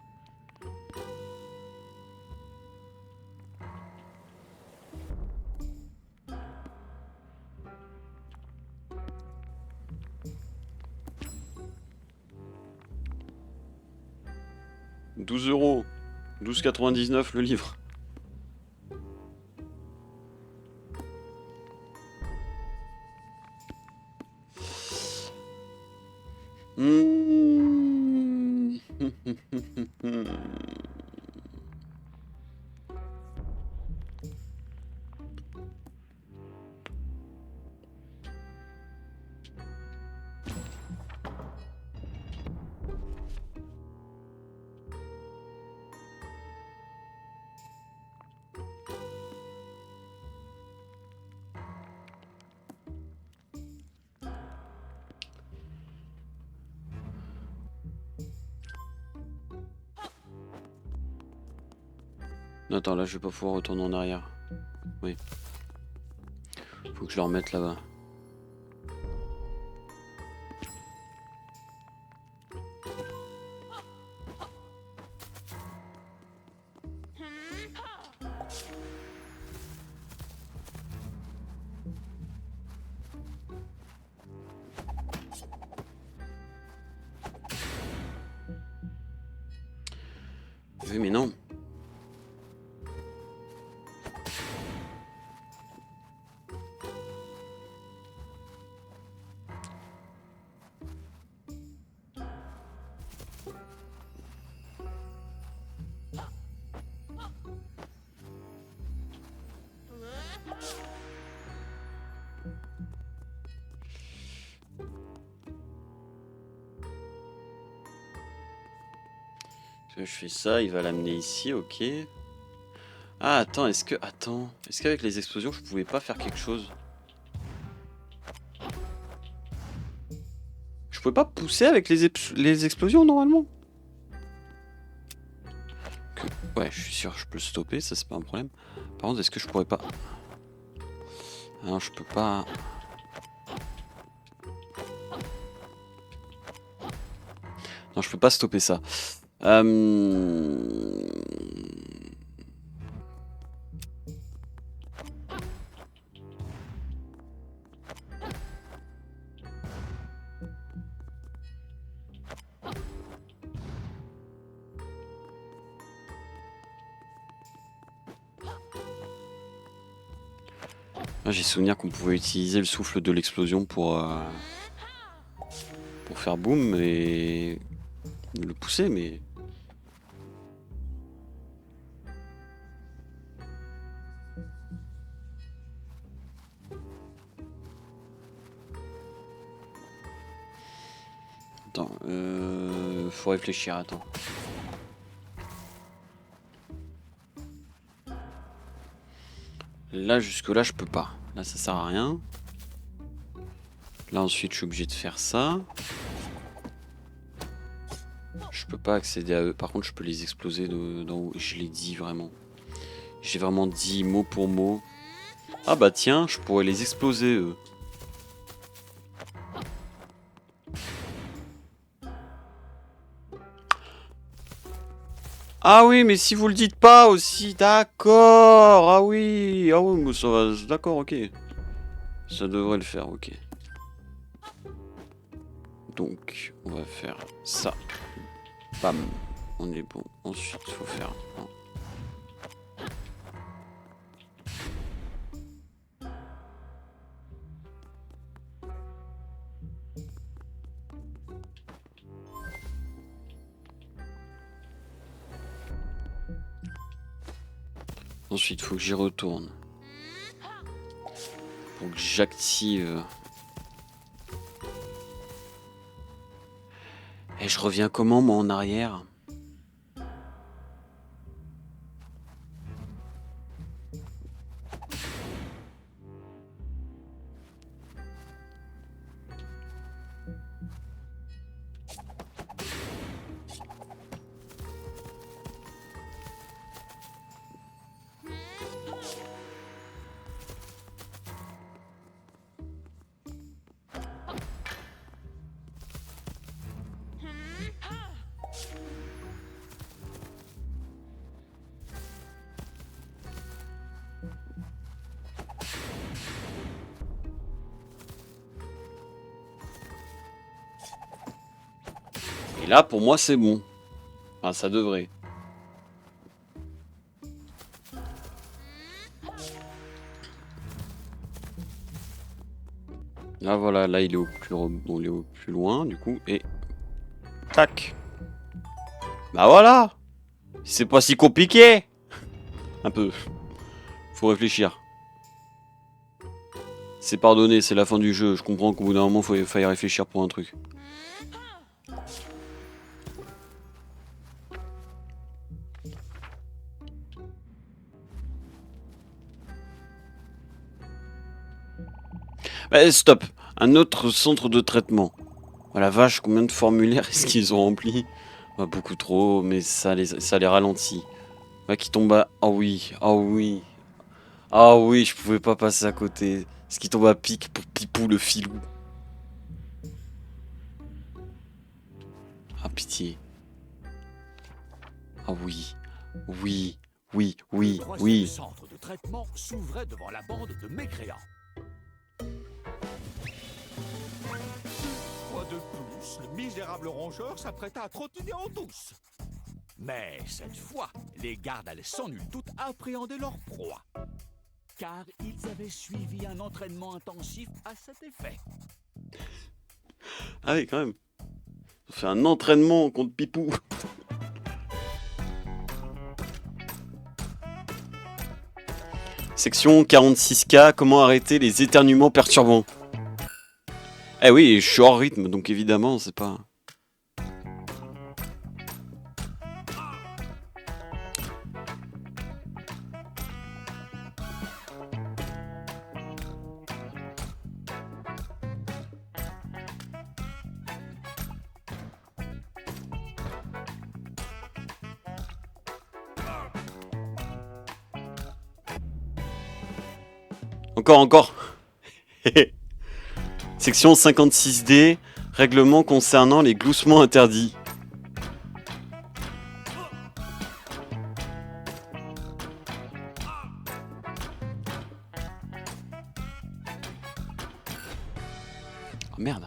« 12 €. 12,99 le livre. Mmh. Attends, là je vais pas pouvoir retourner en arrière. Oui. Faut que je le remette là-bas. Oui, mais non. Je fais ça, il va l'amener ici, ok. Ah, attends, est-ce qu'avec les explosions, je pouvais pas faire quelque chose? Je pouvais pas pousser avec les explosions, normalement? Ouais, je suis sûr, je peux le stopper, ça c'est pas un problème. Par contre, est-ce que je pourrais pas... Ah non, je peux pas... Non, je peux pas stopper ça. J'ai souvenir qu'on pouvait utiliser le souffle de l'explosion pour faire boum et le pousser, mais... Attends, faut réfléchir, attends. Là, jusque-là, je peux pas. Là, ça sert à rien. Là, ensuite, je suis obligé de faire ça. Je peux pas accéder à eux. Par contre, je peux les exploser d'en haut. Je l'ai dit vraiment. J'ai vraiment dit mot pour mot. Ah bah tiens, je pourrais les exploser, eux. Ah oui, mais si vous le dites pas aussi, d'accord. Ah oui, mais ça va, d'accord, ok. Ça devrait le faire, ok. Donc, on va faire ça. Bam, on est bon. Ensuite, il faut faire... Ensuite, il faut que j'y retourne. Pour que j'active... Et je reviens comment, moi, en arrière? Et là, pour moi, c'est bon. Enfin, ça devrait. Là, voilà, là, il est au plus loin, du coup, et... Tac. Bah voilà. C'est pas si compliqué. Un peu. Faut réfléchir. C'est pardonné, c'est la fin du jeu. Je comprends qu'au bout d'un moment, il faille réfléchir pour un truc. Bah, stop. Un autre centre de traitement. Oh la vache, combien de formulaires est-ce qu'ils ont remplis? Bah, beaucoup trop, mais ça les ralentit. Bah, qui tombe à... Ah oui, ah oui. Ah oui, je pouvais pas passer à côté. Ce qui tombe à pic pour Pipou le filou. Ah pitié. Ah oui. Oui. Oui, oui, oui. Le centre de traitement s'ouvrait devant la bande de mécréants. Quoi de plus, le misérable rongeur s'apprêta à trottiner en douce. Mais cette fois, les gardes allaient sans nul doute appréhender leur proie. Car ils avaient suivi un entraînement intensif à cet effet. Ah oui, quand même. On fait un entraînement contre Pipou. Section 46K, comment arrêter les éternuements perturbants? Eh oui, je suis hors rythme, donc évidemment, c'est pas... Encore. Section 56D, règlement concernant les gloussements interdits. Oh merde.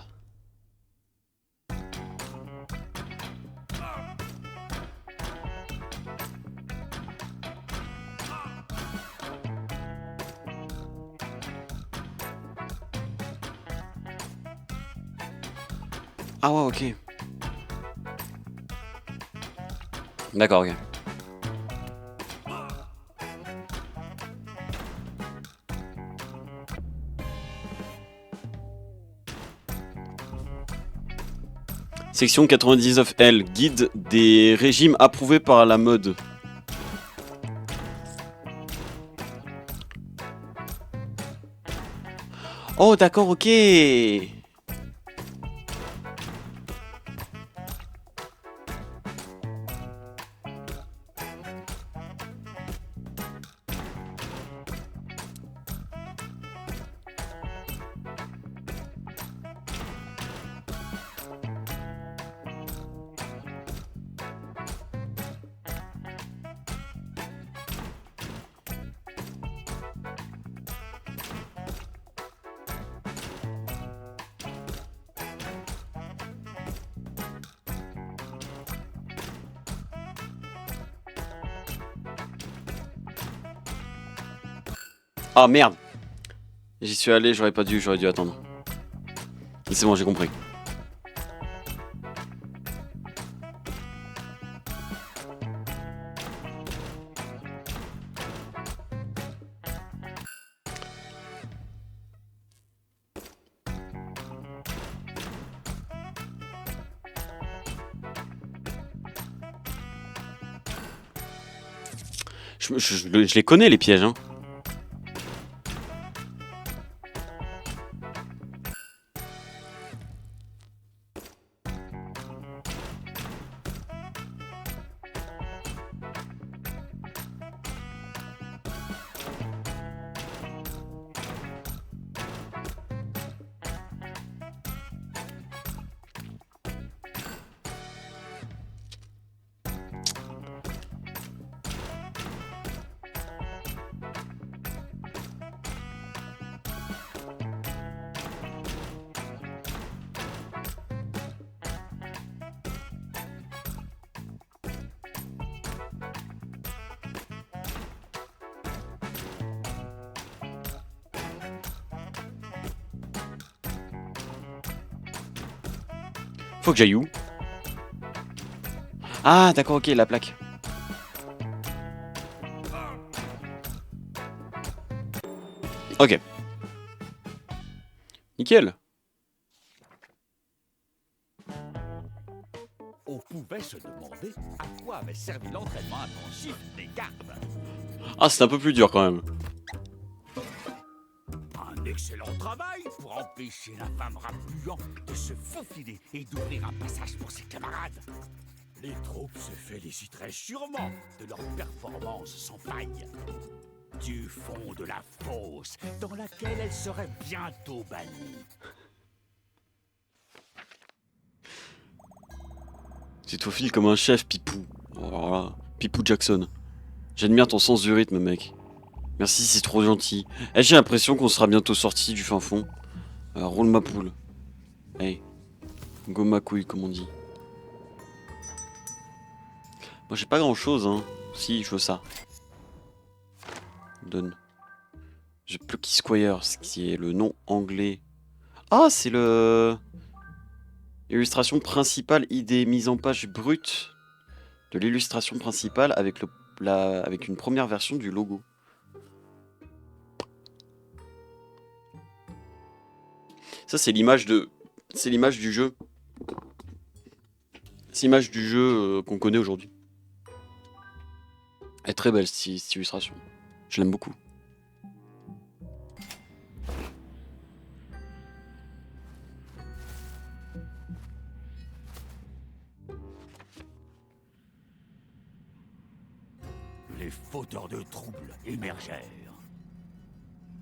Ah ouais, ok. D'accord, ok. Section 99L, guide des régimes approuvés par la mode. Oh d'accord, ok. Ah merde. J'y suis allé, j'aurais dû attendre. C'est bon, j'ai compris. Je les connais les pièges, hein. Faut que j'aille où? Ah d'accord, ok, la plaque. Ok. Nickel. On pouvait se demander à quoi avait servi l'entraînement intensif des gardes. Ah, c'est un peu plus dur quand même. Un excellent travail pour empêcher l'infâme rat puant de se faufiler et d'ouvrir un passage pour ses camarades. Les troupes se féliciteraient sûrement de leur performance sans faille. Du fond de la fosse dans laquelle elles seraient bientôt bannies. Tu te faufiles comme un chef, Pipou. Oh là là. Pipou Jackson. J'admire ton sens du rythme, mec. Merci, c'est trop gentil. Eh, j'ai l'impression qu'on sera bientôt sorti du fin fond. Roule ma poule. Hey. Go ma couille, comme on dit. Moi, j'ai pas grand chose, hein. Si, je veux ça. Donne. The Plucky Squire, ce qui est le nom anglais. Ah, c'est le... Illustration principale, idée mise en page brute de l'illustration principale avec, avec une première version du logo. Ça, c'est l'image de... C'est l'image du jeu. C'est l'image du jeu qu'on connaît aujourd'hui. Elle est très belle, cette illustration. Je l'aime beaucoup. Les fauteurs de troubles émergèrent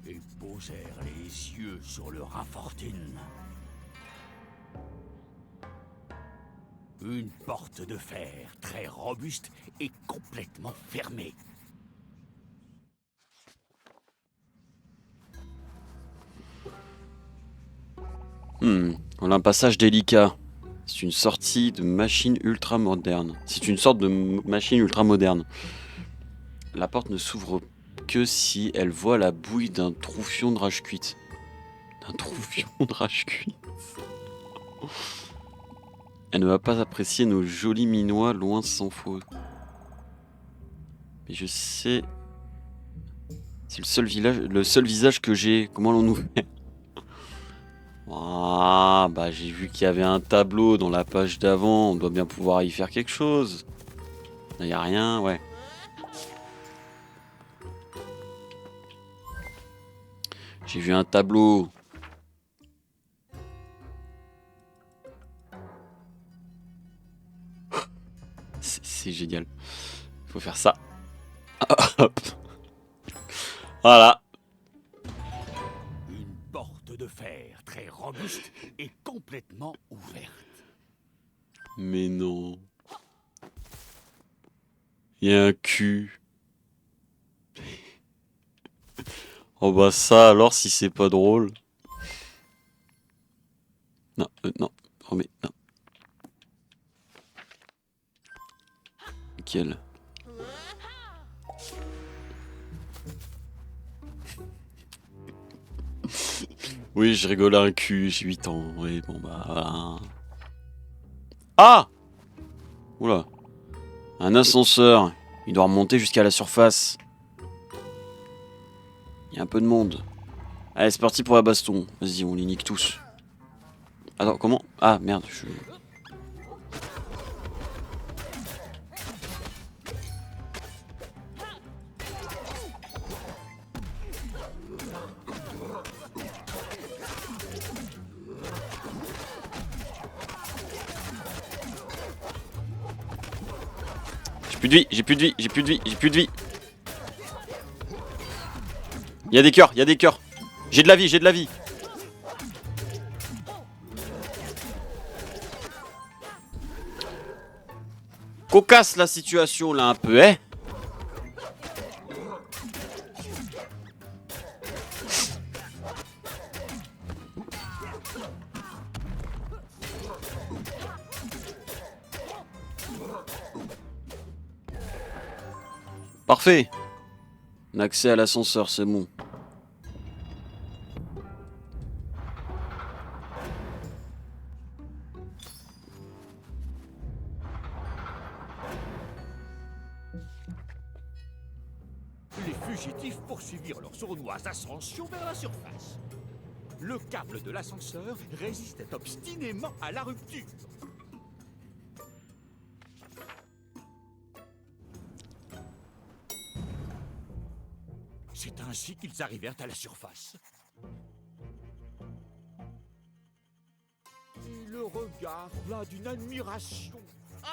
et posèrent les yeux sur leur infortune. Une porte de fer très robuste et complètement fermée. On a un passage délicat. C'est une sortie de machine ultra moderne. C'est une sorte de machine ultra moderne. La porte ne s'ouvre que si elle voit la bouille d'un troufion de rage cuite. D'un troufion de rage cuite. Elle ne va pas apprécier nos jolis minois loin s'en faut. Mais je sais... C'est le seul visage que j'ai. Comment l'on nous fait? Ah, Bah j'ai vu qu'il y avait un tableau dans la page d'avant, on doit bien pouvoir y faire quelque chose. Là y a rien, ouais. J'ai vu un tableau. C'est génial. Il faut faire ça. Hop. Voilà. Une porte de fer très robuste et complètement ouverte. Mais non. Il y a un cul. Oh bah ça alors si c'est pas drôle. Non, non. Remets, non. Nickel. Oui, je rigole à un cul, j'ai 8 ans. Oui, bon bah voilà. Ah! Oula. Un ascenseur. Il doit remonter jusqu'à la surface. Il y a un peu de monde. Allez, c'est parti pour la baston. Vas-y, on les nique tous. Attends, comment? Ah, merde, je... J'ai plus de vie, j'ai plus de vie, j'ai plus de vie, j'ai plus de vie. Il y a des cœurs, il y a des cœurs. J'ai de la vie, j'ai de la vie. Cocasse la situation là un peu, hein. Parfait. On a accès à l'ascenseur, c'est bon. Les fugitifs poursuivirent leur sournoise ascension vers la surface. Le câble de l'ascenseur résistait obstinément à la rupture. C'est ainsi qu'ils arrivèrent à la surface. Et le regard plein d'une admiration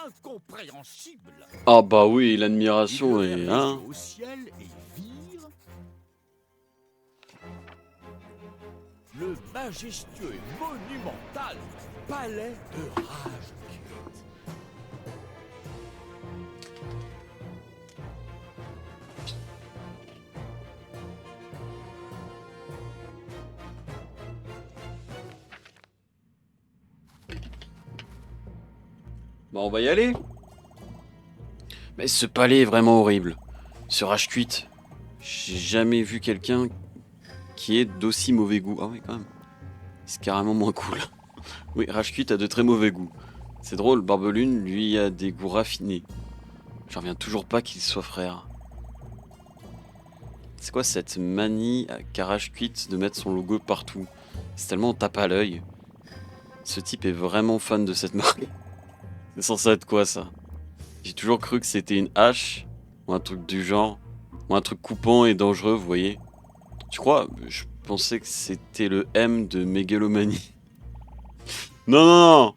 incompréhensible. Ah bah oui, l'admiration Ils levèrent est... les Hein. yeux au ciel et virent le majestueux et monumental palais de Rajkut. Bah on va y aller. Mais ce palais est vraiment horrible. Ce Rajkut. J'ai jamais vu quelqu'un qui ait d'aussi mauvais goût. Ah oui quand même. C'est carrément moins cool. Oui, Rajkut a de très mauvais goût. C'est drôle, Barbelune, lui, a des goûts raffinés. J'en reviens toujours pas qu'ils soient frères. C'est quoi cette manie qu'a Rajkut de mettre son logo partout? C'est tellement on tape à l'œil. Ce type est vraiment fan de cette marque. C'est censé être quoi ça? J'ai toujours cru que c'était une hache, ou un truc du genre, ou un truc coupant et dangereux, vous voyez. Tu crois? Je pensais que c'était le M de mégalomanie. Non, non, non!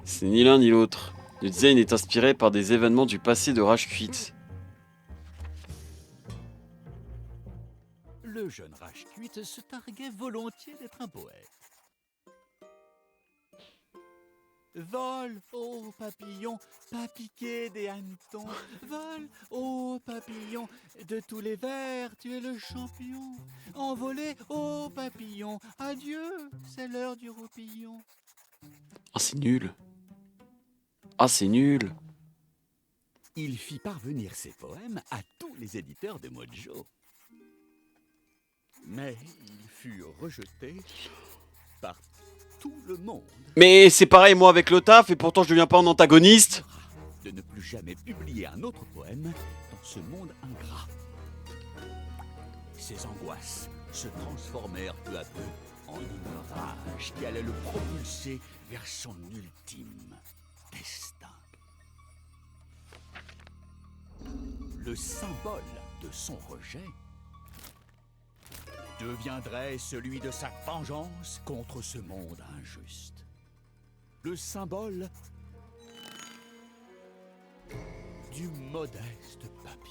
C'est ni l'un ni l'autre. Le design est inspiré par des événements du passé de Rajkut. Le jeune Rajkut se targuait volontiers d'être un poète. Vole, ô papillon, pas piqué des hannetons. Vole, ô papillon, de tous les vers, tu es le champion. Envolé, ô papillon, adieu, c'est l'heure du roupillon. Ah, c'est nul. Ah, c'est nul. Il fit parvenir ses poèmes à tous les éditeurs de Mojo. Mais il fut rejeté par tout le monde. Mais c'est pareil moi avec le taf et pourtant je deviens pas un antagoniste. De ne plus jamais publier un autre poème dans ce monde ingrat. Ses angoisses se transformèrent peu à peu en une rage message qui allait le propulser vers son ultime destin. Le symbole de son rejet deviendrait celui de sa vengeance contre ce monde injuste. Le symbole du modeste papillon.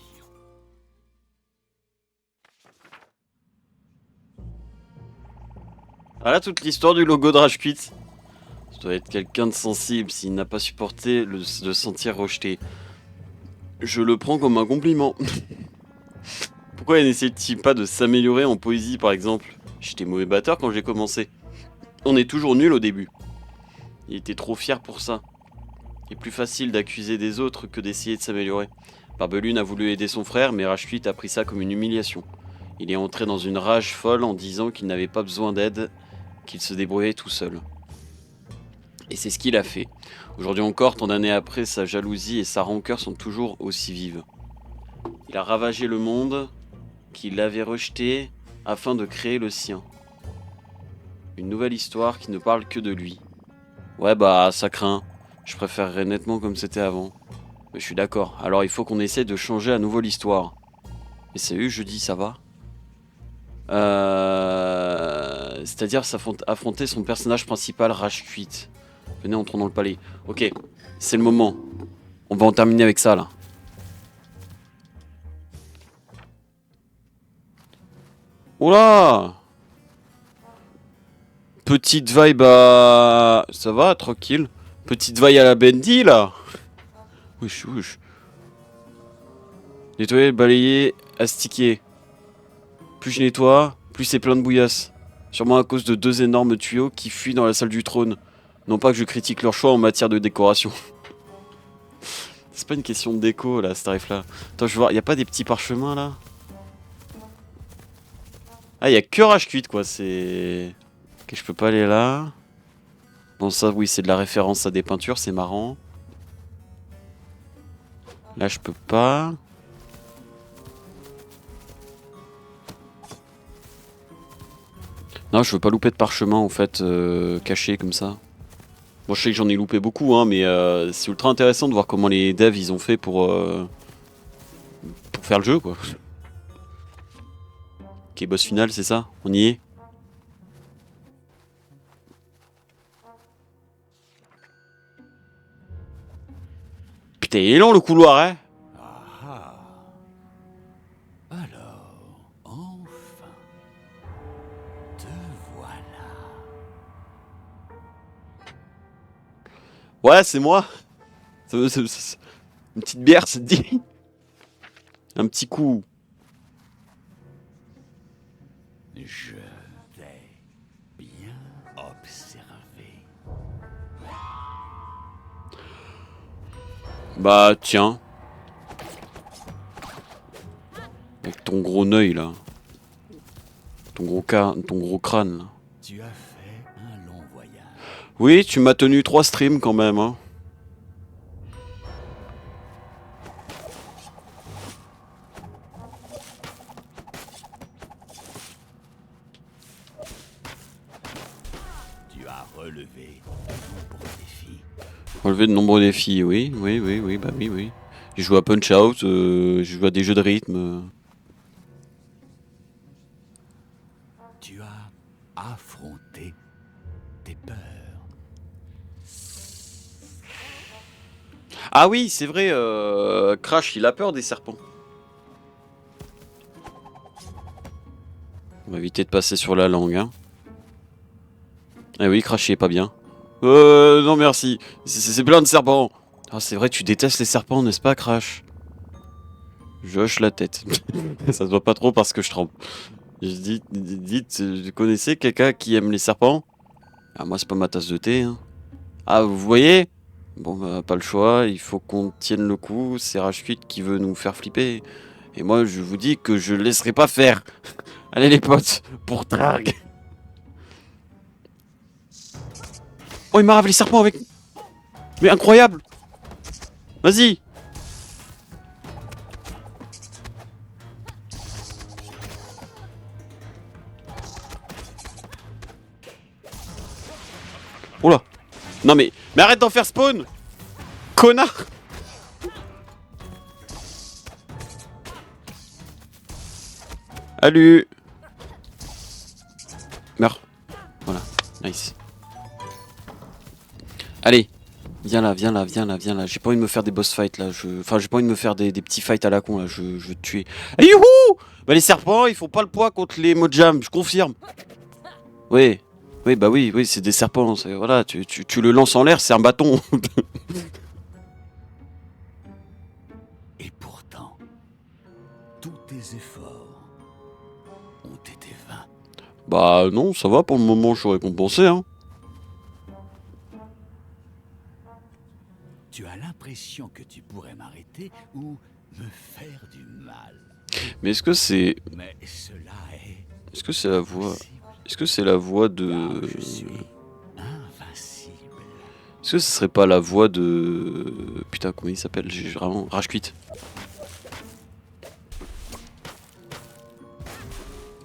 Voilà toute l'histoire du logo de Rage Quit. Ça doit être quelqu'un de sensible s'il n'a pas supporté de se sentir rejeté. Je le prends comme un compliment. Pourquoi n'essaie-t-il pas de s'améliorer en poésie par exemple? J'étais mauvais batteur quand j'ai commencé. On est toujours nul au début. Il était trop fier pour ça. Il est plus facile d'accuser des autres que d'essayer de s'améliorer. Barbelune a voulu aider son frère, mais Rage Quit a pris ça comme une humiliation. Il est entré dans une rage folle en disant qu'il n'avait pas besoin d'aide, qu'il se débrouillait tout seul. Et c'est ce qu'il a fait. Aujourd'hui encore, tant d'années après, sa jalousie et sa rancœur sont toujours aussi vives. Il a ravagé le monde qu'il avait rejeté afin de créer le sien. Une nouvelle histoire qui ne parle que de lui. Ouais bah ça craint. Je préférerais nettement comme c'était avant. Mais je suis d'accord. Alors il faut qu'on essaie de changer à nouveau l'histoire. Mais c'est eux, je dis, ça va c'est-à-dire affronter son personnage principal, Rage Quit. Venez, entrons dans le palais. Ok, c'est le moment. On va en terminer avec ça, là. Oula! Petite vibe à... Ça va, tranquille. Petite vibe à la Bendy, là. Wesh, wesh. Nettoyer, balayer, astiquer. Plus je nettoie, plus c'est plein de bouillasse. Sûrement à cause de 2 énormes tuyaux qui fuient dans la salle du trône. Non pas que je critique leur choix en matière de décoration. C'est pas une question de déco là, ce tarif là. Attends, je veux voir, y a pas des petits parchemins là? Ah, y a que Rage Quit quoi, c'est... Ok, je peux pas aller là. Bon, ça, oui, c'est de la référence à des peintures, c'est marrant. Là, je peux pas. Non, je veux pas louper de parchemin en fait, caché comme ça. Bon, je sais que j'en ai loupé beaucoup, hein, mais c'est ultra intéressant de voir comment les devs ils ont fait pour faire le jeu, quoi. Ok, boss final, c'est ça? On y est? Putain, il est long le couloir, hein? Ah. Alors, enfin, te voilà. Ouais, c'est moi. Une petite bière, ça te dit? Un petit coup. Je vais bien observer. Bah, tiens. Avec ton gros œil là. Ton gros crâne là. Tu as fait un long voyage. Oui, tu m'as tenu 3 streams quand même, hein. Tu as relevé de nombreux défis. Relever de nombreux défis, oui, bah oui. J'ai joué à Punch-Out, j'ai joué à des jeux de rythme. Tu as affronté tes peurs. Ah oui, c'est vrai, Crash, il a peur des serpents. On va éviter de passer sur la langue, hein. Ah oui, Crash, il est pas bien. Non merci, c'est plein de serpents. Ah, c'est vrai, tu détestes les serpents, n'est-ce pas, Crash? Je hoche la tête. Ça se voit pas trop parce que je tremble. Je dis, dites, vous connaissez quelqu'un qui aime les serpents? Ah, moi, c'est pas ma tasse de thé, hein. Ah, vous voyez? Bon, bah, pas le choix, il faut qu'on tienne le coup. C'est Rage Quit qui veut nous faire flipper. Et moi, je vous dis que je laisserai pas faire. Allez, les potes, pour drague. Oh, il m'a raflé les serpents avec... Mais incroyable! Vas-y! Oula. Non mais arrête d'en faire spawn. Connard. Salut. Meurs. Voilà. Nice. Allez. Viens là. J'ai pas envie de me faire des boss fights là. Enfin, j'ai pas envie de me faire des petits fights à la con là. Je veux te tuer. Ah, youhou. Bah les serpents, ils font pas le poids contre les Mojang, je confirme. Oui. Oui, bah oui, c'est des serpents. Voilà, tu le lances en l'air, c'est un bâton. Et pourtant, tous tes efforts ont été vains. Bah non, ça va pour le moment, je suis récompensé, hein. Tu as l'impression que tu pourrais m'arrêter ou me faire du mal. Mais est-ce que c'est... Mais cela est... Est-ce que c'est la voix... impossible, Est-ce que c'est la voix de... car je suis invincible. Est-ce que ce serait pas la voix de... Putain, comment il s'appelle? J'ai vraiment... Rage Quit.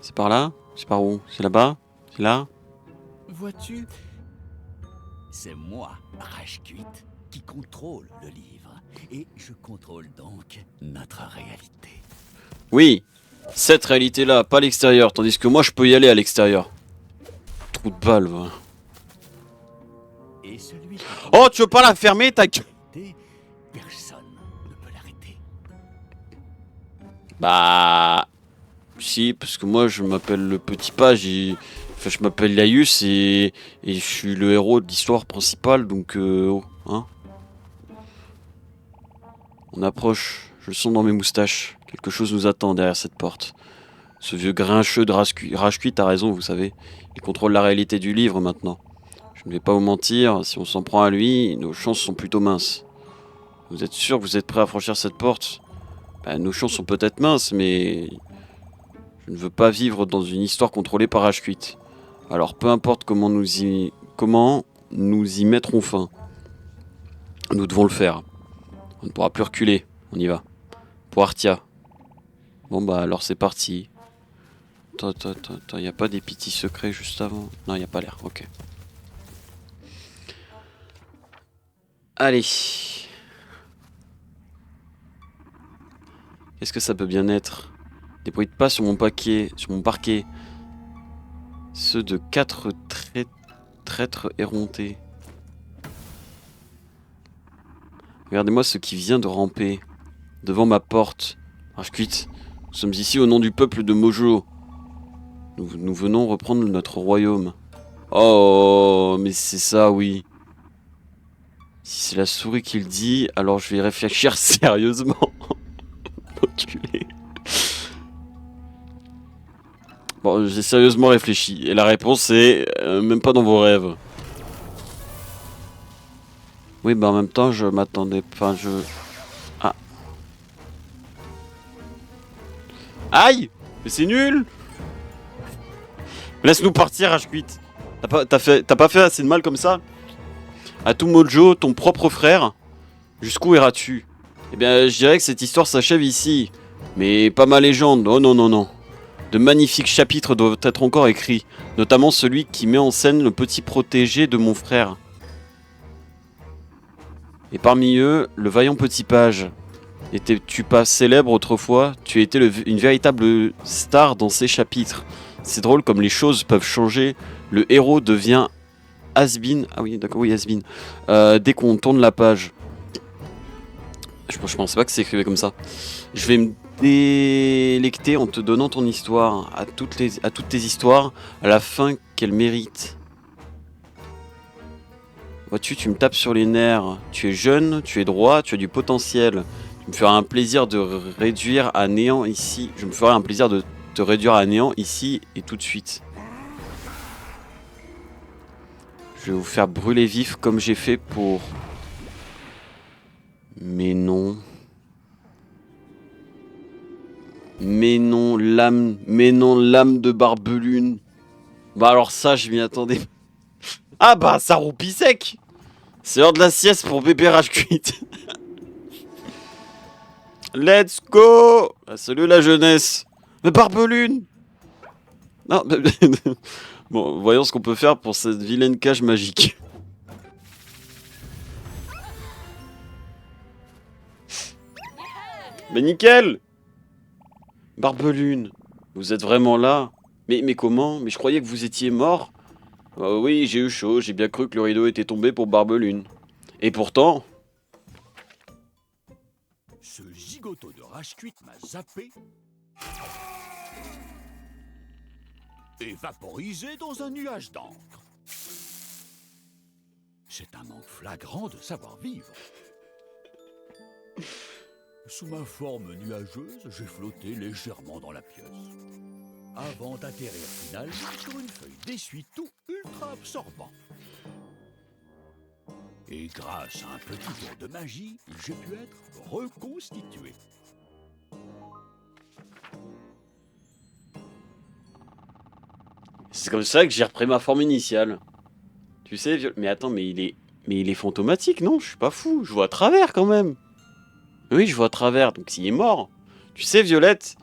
C'est par là? C'est par où? C'est là-bas? C'est là? Vois-tu, c'est moi, Rage Quit, qui contrôle le livre. Et je contrôle donc notre réalité. Oui, cette réalité-là, pas l'extérieur, tandis que moi je peux y aller à l'extérieur. Trou de balle, va. Et celui qui Oh, tu veux pas la fermer, ta gueule? personne ne peut l'arrêter. Bah... Si, parce que moi je m'appelle le petit page, enfin je m'appelle Laïus et je suis le héros de l'histoire principale, donc oh, hein. On approche, je le sens dans mes moustaches. Quelque chose nous attend derrière cette porte. Ce vieux grincheux de Rage Quit a raison, vous savez. Il contrôle la réalité du livre maintenant. Je ne vais pas vous mentir, si on s'en prend à lui, nos chances sont plutôt minces. Vous êtes sûr que vous êtes prêt à franchir cette porte? Bah, nos chances sont peut-être minces, mais... Je ne veux pas vivre dans une histoire contrôlée par Rage Quit. Alors peu importe comment nous y mettrons fin. Nous devons le faire. On ne pourra plus reculer. On y va. Pour Artia. Bon bah alors c'est parti. Attends, y a pas des petits secrets juste avant? Non, y a pas l'air, ok. Allez. Qu'est-ce que ça peut bien être? Des bruits de pas sur mon parquet. Ceux de 4 traîtres éreintés. Regardez-moi ce qui vient de ramper. Devant ma porte. Rage Quit. Nous sommes ici au nom du peuple de Mojo. Nous venons reprendre notre royaume. Oh, mais c'est ça, oui. Si c'est la souris qui le dit, alors je vais y réfléchir sérieusement. Enculé. Bon, j'ai sérieusement réfléchi. Et la réponse est même pas dans vos rêves. Oui, bah en même temps, je m'attendais. Enfin, je. Ah. Aïe! Mais c'est nul! Laisse-nous partir, Rage Quit. T'as pas fait assez de mal comme ça? À tout Mojo, ton propre frère, jusqu'où iras-tu? Eh bien, je dirais que cette histoire s'achève ici. Mais pas ma légende, oh non, non, non. De magnifiques chapitres doivent être encore écrits, notamment celui qui met en scène le petit protégé de mon frère. Et parmi eux, le vaillant petit page. N'étais-tu pas célèbre autrefois? Tu étais une véritable star dans ces chapitres. C'est drôle comme les choses peuvent changer. Le héros devient has-been. Ah oui, d'accord, oui, has-been. Dès qu'on tourne la page. Je pensais pas que c'est écrit comme ça. Je vais me délecter en te donnant ton histoire. À toutes tes histoires, à la fin qu'elles méritent. Vois-tu, tu me tapes sur les nerfs. Tu es jeune, tu es droit, tu as du potentiel. Je me ferai un plaisir de réduire à néant ici. Je me ferai un plaisir de te réduire à néant ici et tout de suite. Je vais vous faire brûler vif comme j'ai fait pour... Mais non. Mais non, l'âme de Barbelune. Bah alors ça, je m'y attendais. Ah bah, ça roupille sec. C'est l'heure de la sieste pour bébé Rage Quit. Let's go. Salut la jeunesse. Mais Barbelune. Non, bon, voyons ce qu'on peut faire pour cette vilaine cage magique. Mais nickel! Barbelune, vous êtes vraiment là? Mais comment? Mais je croyais que vous étiez mort? Oui, j'ai eu chaud, j'ai bien cru que le rideau était tombé pour Barbelune. Et pourtant... Ce gigoto de rage cuite m'a zappé et vaporisé dans un nuage d'encre. C'est un manque flagrant de savoir-vivre. Sous ma forme nuageuse, j'ai flotté légèrement dans la pièce, avant d'atterrir finalement sur une feuille d'essuie-tout ultra absorbant. Et grâce à un petit tour de magie, j'ai pu être reconstitué. C'est comme ça que j'ai repris ma forme initiale. Tu sais, mais attends, mais il est fantomatique, non? Je suis pas fou, je vois à travers quand même. Oui, je vois à travers, donc s'il est mort. Tu sais, Violette,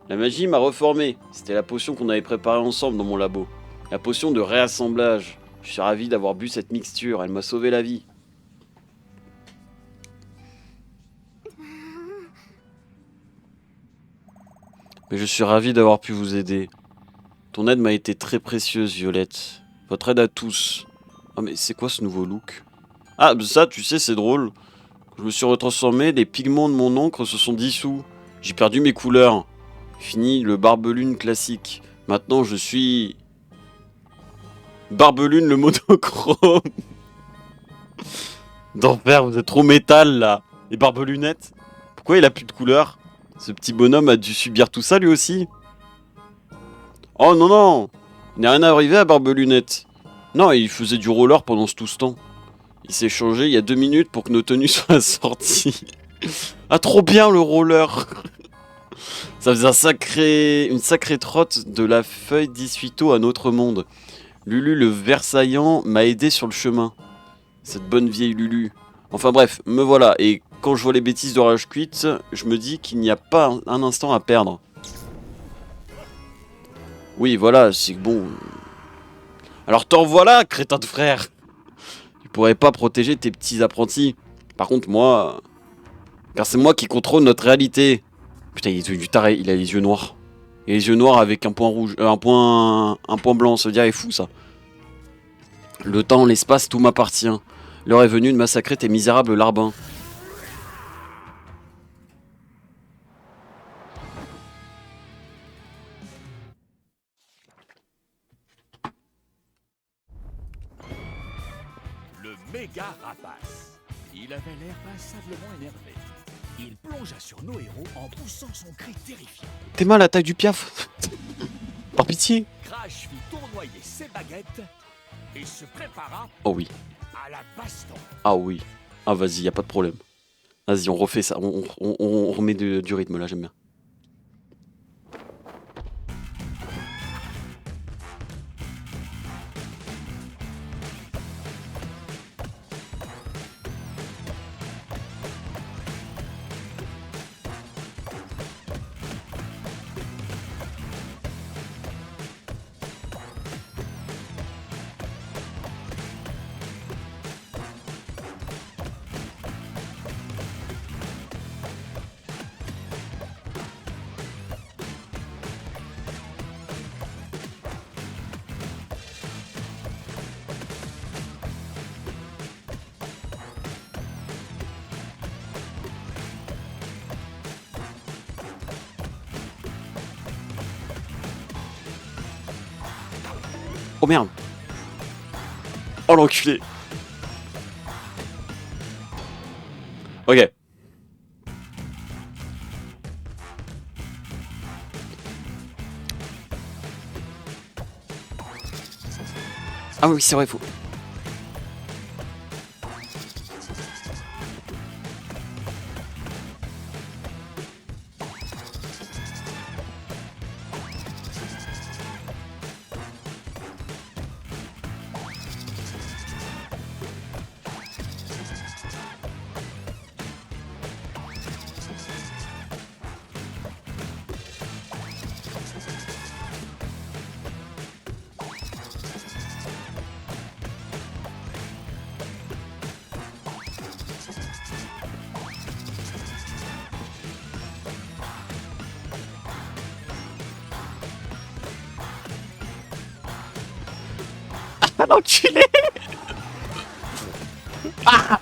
la magie m'a reformé. C'était la potion qu'on avait préparée ensemble dans mon labo. La potion de réassemblage. Je suis ravi d'avoir bu cette mixture, elle m'a sauvé la vie. Mais je suis ravi d'avoir pu vous aider. Ton aide m'a été très précieuse, Violette. Votre aide à tous. Oh mais c'est quoi ce nouveau look? Ah, ça, tu sais, c'est drôle. Je me suis retransformé, les pigments de mon encre se sont dissous. J'ai perdu mes couleurs. Fini le Barbelune classique. Maintenant, je suis... Barbelune le monochrome. D'enfer, vous êtes trop métal, là. Et Barbelunette? Pourquoi il a plus de couleurs? Ce petit bonhomme a dû subir tout ça, lui aussi? Oh non, non! Il n'est rien arrivé à Barbelunette. Non, il faisait du roller pendant tout ce temps. Il s'est changé il y a 2 minutes pour que nos tenues soient sorties. Ah, trop bien le roller! Ça faisait une sacrée trotte de la feuille d'essuie-tout à notre monde. Lulu le Versaillant m'a aidé sur le chemin. Cette bonne vieille Lulu. Enfin bref, me voilà. Et quand je vois les bêtises de Rage Quit, je me dis qu'il n'y a pas un instant à perdre. Oui, voilà, c'est bon. Alors t'en voilà, crétin de frère! Tu pourrais pas protéger tes petits apprentis. Par contre, moi... Car c'est moi qui contrôle notre réalité. Putain, il est du taré, il a les yeux noirs. Et les yeux noirs avec un point rouge, un point blanc, ça veut dire il est fou ça. Le temps, l'espace, tout m'appartient. L'heure est venue de massacrer tes misérables larbins. Le méga rapace. Il avait l'air passablement énervé. Il plongea sur nos héros en poussant son cri terrifiant. T'es mal à la taille du piaf. Par pitié. Crash fit tournoyer ses baguettes et se prépara Oh oui. à la baston. Ah oui. Ah vas-y, y a pas de problème. Vas-y, on refait ça. On remet du rythme là, j'aime bien. Oh merde. Oh l'enculé. Ok. Ah oui, c'est vrai, faut... l'enculé. Ah.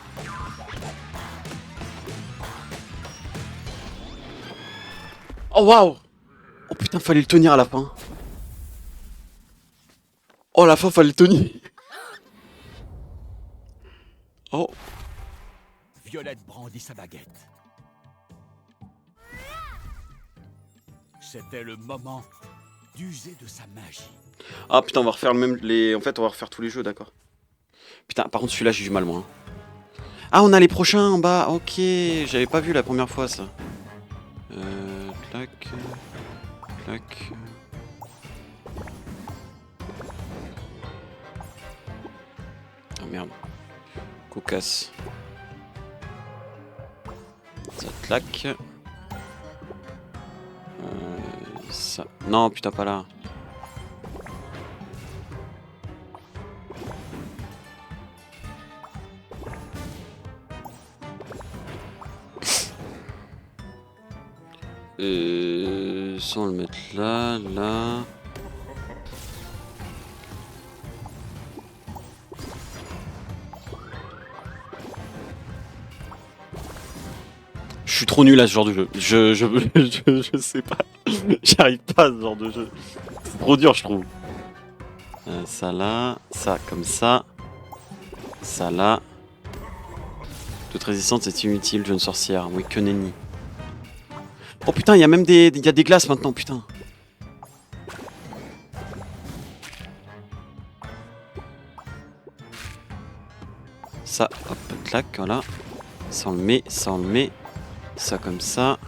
Oh waouh. Oh putain, fallait le tenir à la fin. Oh, à la fin, fallait le tenir. Oh. Violette brandit sa baguette. C'était le moment d'user de sa magie. Ah putain, on va refaire le même. En fait, on va refaire tous les jeux, d'accord. Putain, par contre, celui-là, j'ai du mal, moi. Ah, on a les prochains en bas. Ok, j'avais pas vu la première fois ça. Clac. Clac. Ah merde. Cocasse. Ça claque. Ça. Non, putain, pas là. Sans le mettre là, là. Je suis trop nul à ce genre de jeu. Je sais pas. J'arrive pas à ce genre de jeu. C'est trop dur, je trouve. Ça là, ça comme ça. Ça là. Toute résistance est inutile, jeune sorcière. Oui, que nenni. Oh putain, il y a même des glaces maintenant, putain. Ça, hop, clac, voilà. Ça on le met, ça on le met. Ça comme ça.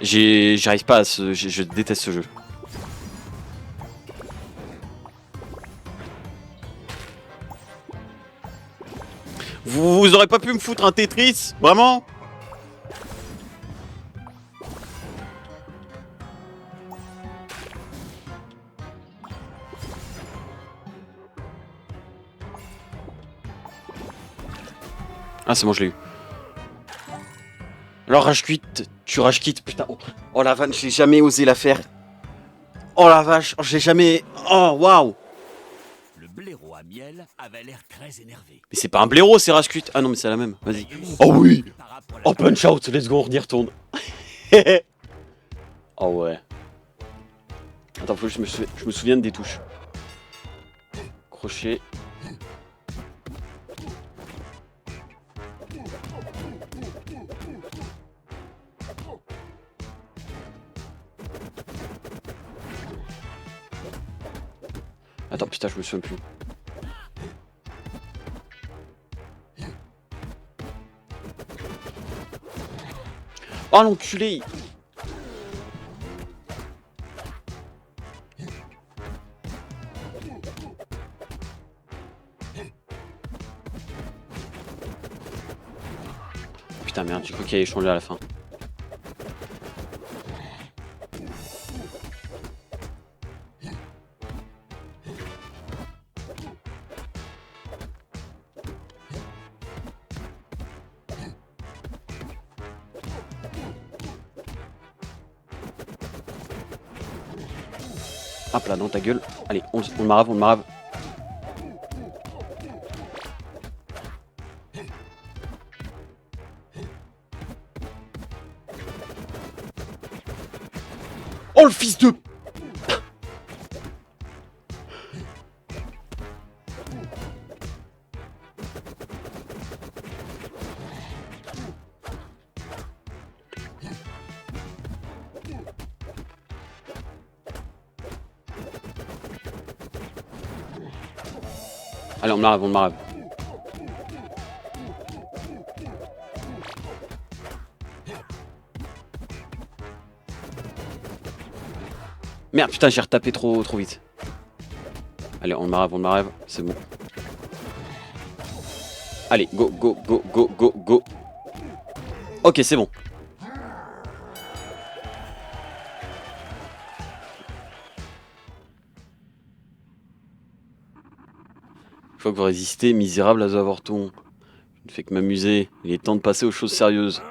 J'arrive pas à ce... Je déteste ce jeu. Vous aurez pas pu me foutre un Tetris? Vraiment? Ah c'est bon, je l'ai eu. Alors rage quitte, tu rage quitte, putain. Oh la vanne, j'ai jamais osé la faire. Oh la vache, j'ai jamais... Oh waouh. Le blaireau à miel avait l'air très énervé. Mais c'est pas un blaireau, c'est rage quitte. Ah non mais c'est la même, vas-y. Oh oui. Oh punch out, let's go, on y retourne. Oh ouais. Attends, faut que je me souvienne des touches. Crochet. Attends, putain, je me souviens plus. Oh l'enculé. Putain merde, j'ai cru qu'il allait changer à la fin. Hop là, dans ta gueule. Allez, on le marave, on le marave. Oh le fils de... Allez, on le marave, on le marave. Merde, putain, j'ai retapé trop vite. Allez, on le marave, c'est bon. Allez, go, go, go, go, go, go. Ok, c'est bon. Je vois que vous résistez, misérable avorton. Je ne fais que m'amuser. Il est temps de passer aux choses sérieuses.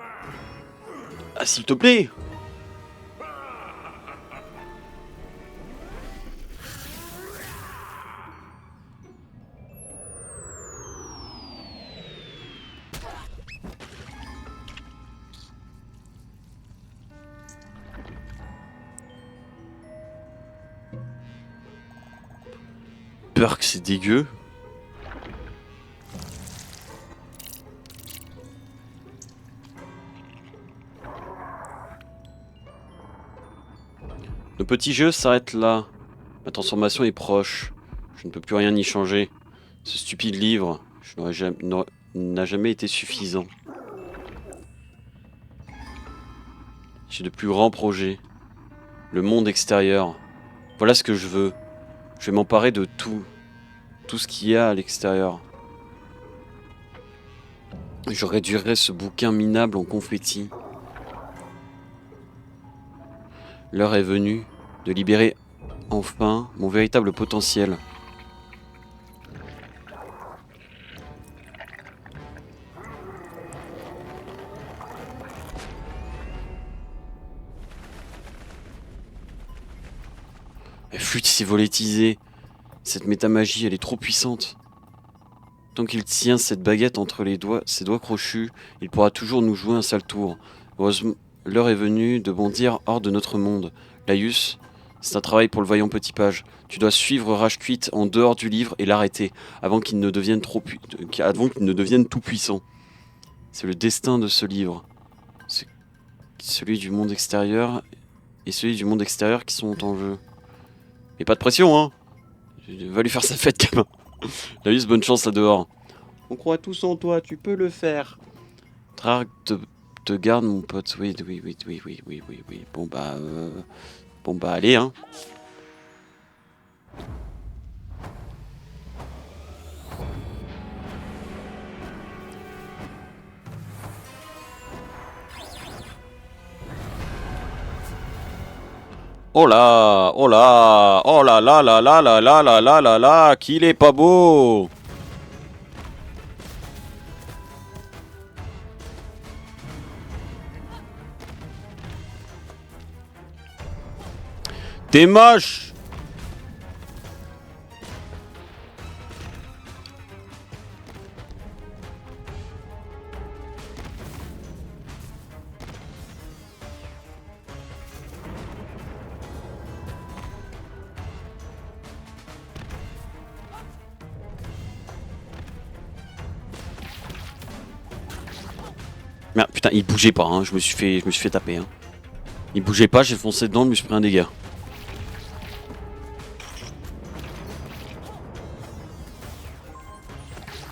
Ah, s'il te plaît! Peur que c'est dégueu. Le petit jeu s'arrête là. Ma transformation est proche. Je ne peux plus rien y changer. Ce stupide livre n'a jamais été suffisant. J'ai de plus grands projets. Le monde extérieur. Voilà ce que je veux. Je vais m'emparer de tout. Tout ce qu'il y a à l'extérieur. Je réduirai ce bouquin minable en confetti. L'heure est venue de libérer enfin mon véritable potentiel. La flûte s'est volatilisée. Cette métamagie, elle est trop puissante. Tant qu'il tient cette baguette entre ses doigts crochus, il pourra toujours nous jouer un sale tour. Heureusement, l'heure est venue de bondir hors de notre monde. Laïus, c'est un travail pour le vaillant petit page. Tu dois suivre Rage-Quit en dehors du livre et l'arrêter, avant qu'il ne devienne tout puissant. C'est le destin de ce livre. C'est celui du monde extérieur et celui du monde extérieur qui sont en jeu. Mais pas de pression, hein. Va lui faire sa fête, gamin. Laïus, bonne chance là dehors. On croit tous en toi, tu peux le faire. Trark te garde, mon pote. Oui. Bon bah, allez, hein. Oh là, oh là, oh là là là là là là là là là là, qu'il est pas beau. T'es moche. Merde, putain, il bougeait pas, hein. Je me suis fait taper, hein. Il bougeait pas, j'ai foncé dedans, je me suis pris un dégât.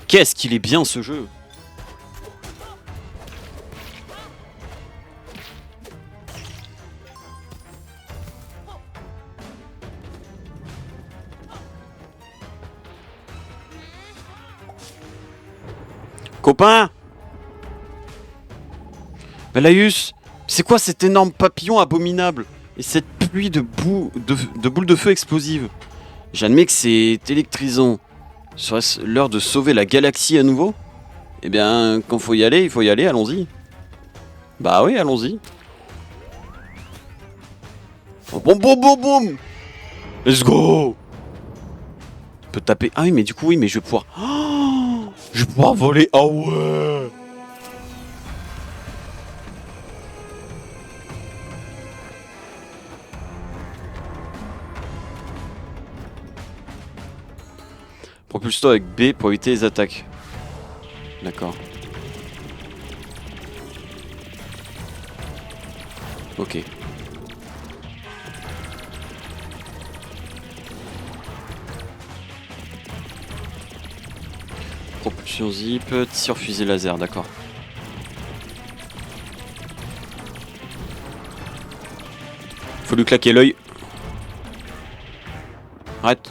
Qu'est-ce qu'il est bien ce jeu! Copain! Laïus, c'est quoi cet énorme papillon abominable? Et cette pluie de boules de feu explosives? J'admets que c'est électrisant. Serait-ce l'heure de sauver la galaxie à nouveau? Eh bien, quand il faut y aller, allons-y. Bah oui, allons-y. Oh, boum, boum, boum, boum. Let's go. Tu peux taper... Ah oui, mais du coup, oui, mais je vais pouvoir... Oh, je vais pouvoir voler. Ah ouais. Propulse-toi avec B pour éviter les attaques. D'accord. Ok. Propulsion zip, tir fusée laser, d'accord. Faut lui claquer l'œil. Arrête.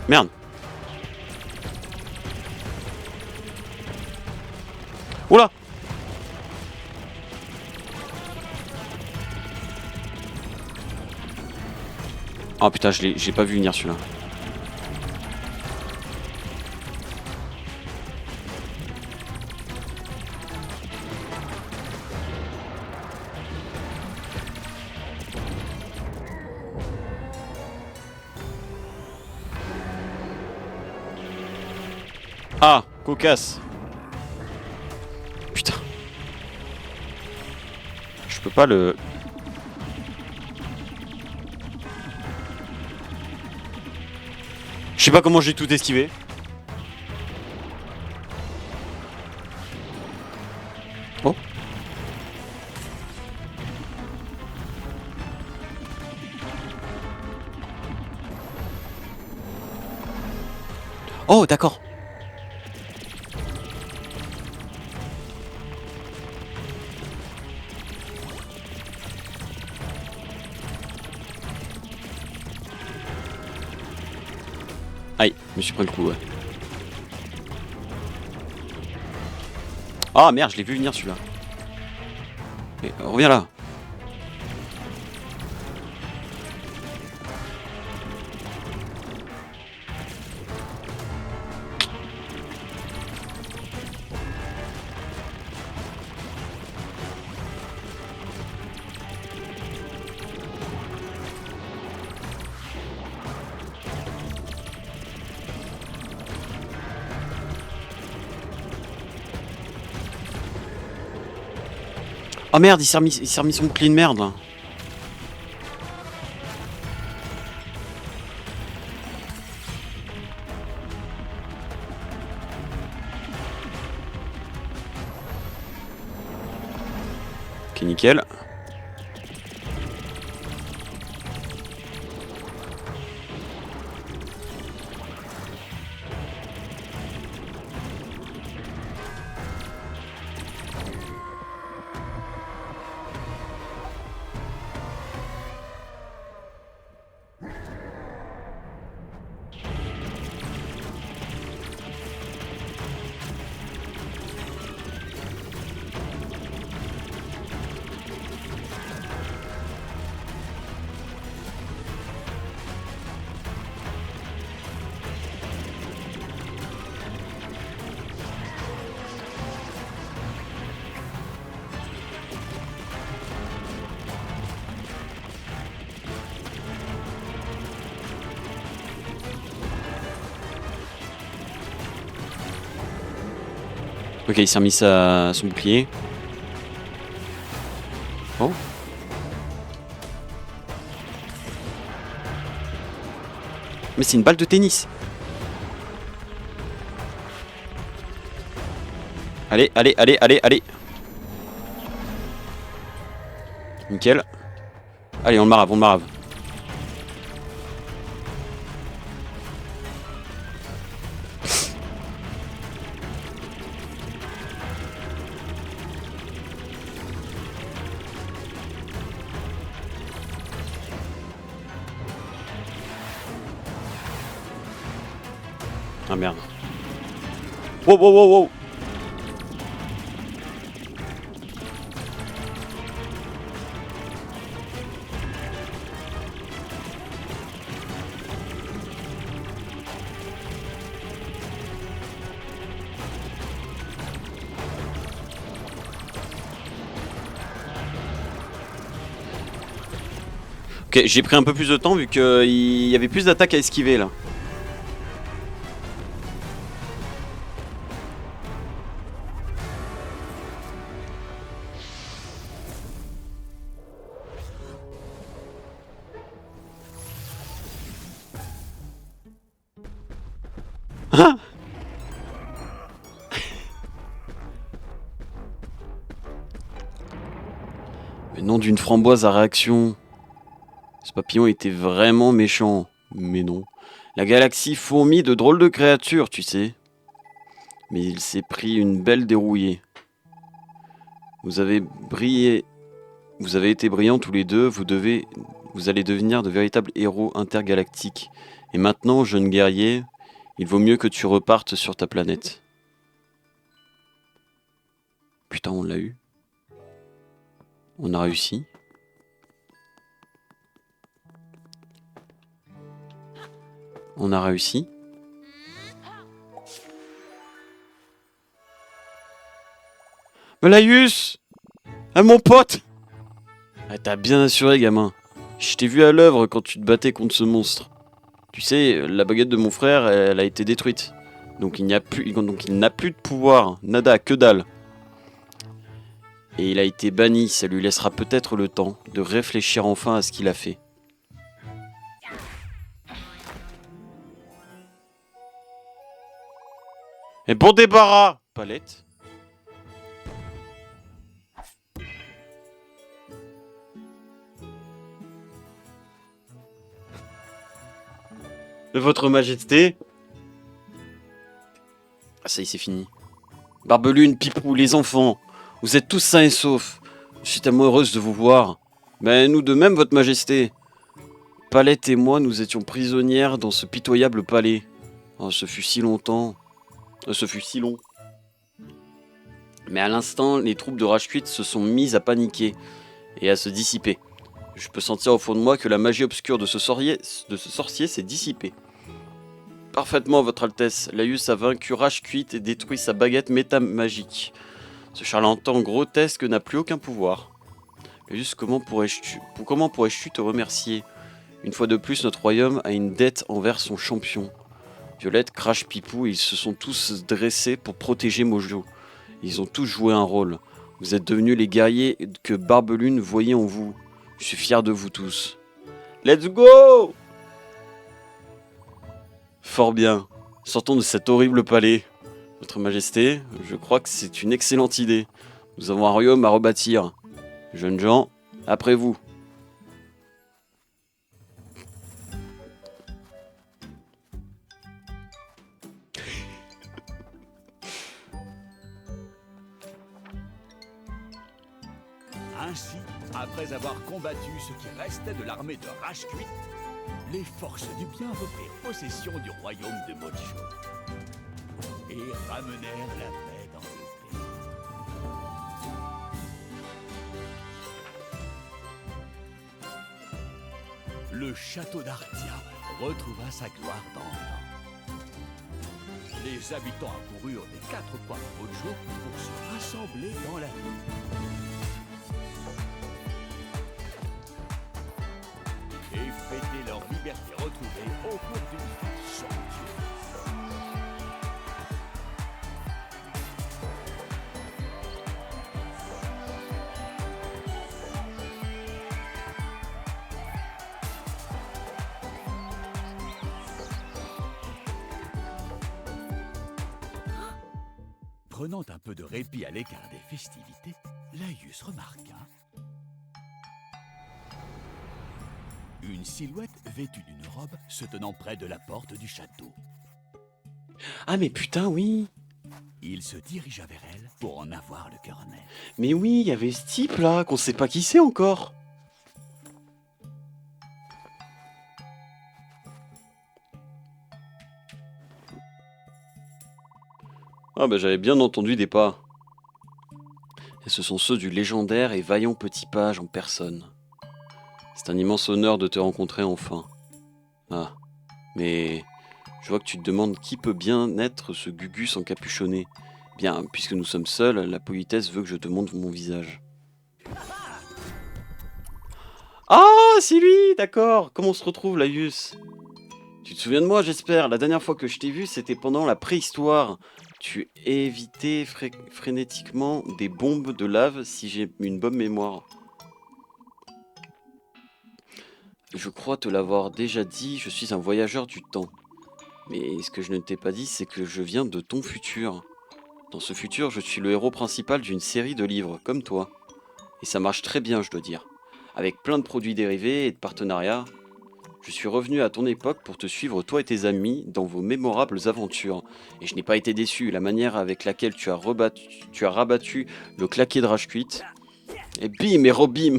Merde. Oh putain, j'ai pas vu venir celui-là. Ah, cocasse. Putain. Je peux pas le... Je sais pas comment j'ai tout esquivé. Oh. Oh, d'accord. Aïe, je me suis pris le coup, ouais. Ah merde, je l'ai vu venir celui-là. Reviens là. Oh merde, il s'est remis son bouclier de merde là. Ok, nickel. Ok, il s'est remis son bouclier. Oh. Mais c'est une balle de tennis. Allez, allez, allez, allez, allez. Nickel. Allez, on le marave, on le marave. Ah merde. Wow, wow, wow, wow. Ok, j'ai pris un peu plus de temps vu qu'il y avait plus d'attaques à esquiver là. Mais nom d'une framboise à réaction. Ce papillon était vraiment méchant. Mais non. La galaxie fourmille de drôles de créatures, tu sais. Mais il s'est pris une belle dérouillée. Vous avez brillé. Vous avez été brillants tous les deux. Vous allez devenir de véritables héros intergalactiques. Et maintenant, jeune guerrier, il vaut mieux que tu repartes sur ta planète. Putain, on l'a eu. On a réussi. On a réussi. Malaius! Ah, mon pote! Ah, t'as bien assuré, gamin. Je t'ai vu à l'œuvre quand tu te battais contre ce monstre. Tu sais, la baguette de mon frère, elle a été détruite. Donc il n'a plus de pouvoir. Nada, que dalle. Et il a été banni. Ça lui laissera peut-être le temps de réfléchir enfin à ce qu'il a fait. Et bon débarras, Palette. Votre Majesté. Ah, ça y est, c'est fini. Barbelune, Pipou, les enfants, vous êtes tous sains et saufs. Je suis tellement heureuse de vous voir. Mais nous de même, Votre Majesté. Palette et moi, nous étions prisonnières dans ce pitoyable palais. Oh, ce fut si longtemps. Ce fut si long. Mais à l'instant, les troupes de Rashkuit se sont mises à paniquer et à se dissiper. Je peux sentir au fond de moi que la magie obscure de ce sorcier s'est dissipée. Parfaitement, Votre Altesse. Laius a vaincu Rashkuit et détruit sa baguette métamagique. Ce charlatan grotesque n'a plus aucun pouvoir. Laius, comment pourrais-tu te remercier? Une fois de plus, notre royaume a une dette envers son champion. Violette, Crash, Pipou, ils se sont tous dressés pour protéger Mojo. Ils ont tous joué un rôle. Vous êtes devenus les guerriers que Barbelune voyait en vous. Je suis fier de vous tous. Let's go! Fort bien. Sortons de cet horrible palais. Votre Majesté, je crois que c'est une excellente idée. Nous avons un royaume à rebâtir. Jeunes gens, après vous. Ainsi, après avoir combattu ce qui restait de l'armée de Rashkuit, les forces du bien reprirent possession du royaume de Mojo et ramenèrent la paix dans le pays. Le château d'Artia retrouva sa gloire d'antan. Les habitants accoururent des quatre coins de Mojo pour se rassembler dans la ville. Et fêter leur liberté retrouvée au cours d'une fête somptueuse. Prenant un peu de répit à l'écart des festivités, Laius remarqua une silhouette vêtue d'une robe se tenant près de la porte du château. Ah mais putain, oui. Il se dirigea vers elle pour en avoir le cœur net. Mais oui, il y avait ce type là, qu'on sait pas qui c'est encore. Ah bah j'avais bien entendu des pas. Et ce sont ceux du légendaire et vaillant petit page en personne. C'est un immense honneur de te rencontrer enfin. Ah, mais je vois que tu te demandes qui peut bien être ce Gugus encapuchonné. Bien, puisque nous sommes seuls, la politesse veut que je te montre mon visage. Ah, c'est lui, d'accord. Comment on se retrouve, Laius? Tu te souviens de moi, j'espère. La dernière fois que je t'ai vu, c'était pendant la préhistoire. Tu évitais frénétiquement des bombes de lave, si j'ai une bonne mémoire. Je crois te l'avoir déjà dit, je suis un voyageur du temps. Mais ce que je ne t'ai pas dit, c'est que je viens de ton futur. Dans ce futur, je suis le héros principal d'une série de livres, comme toi. Et ça marche très bien, je dois dire. Avec plein de produits dérivés et de partenariats. Je suis revenu à ton époque pour te suivre, toi et tes amis, dans vos mémorables aventures. Et je n'ai pas été déçu, la manière avec laquelle tu as rabattu le claquet de Rashkuit. Et bim et rebim.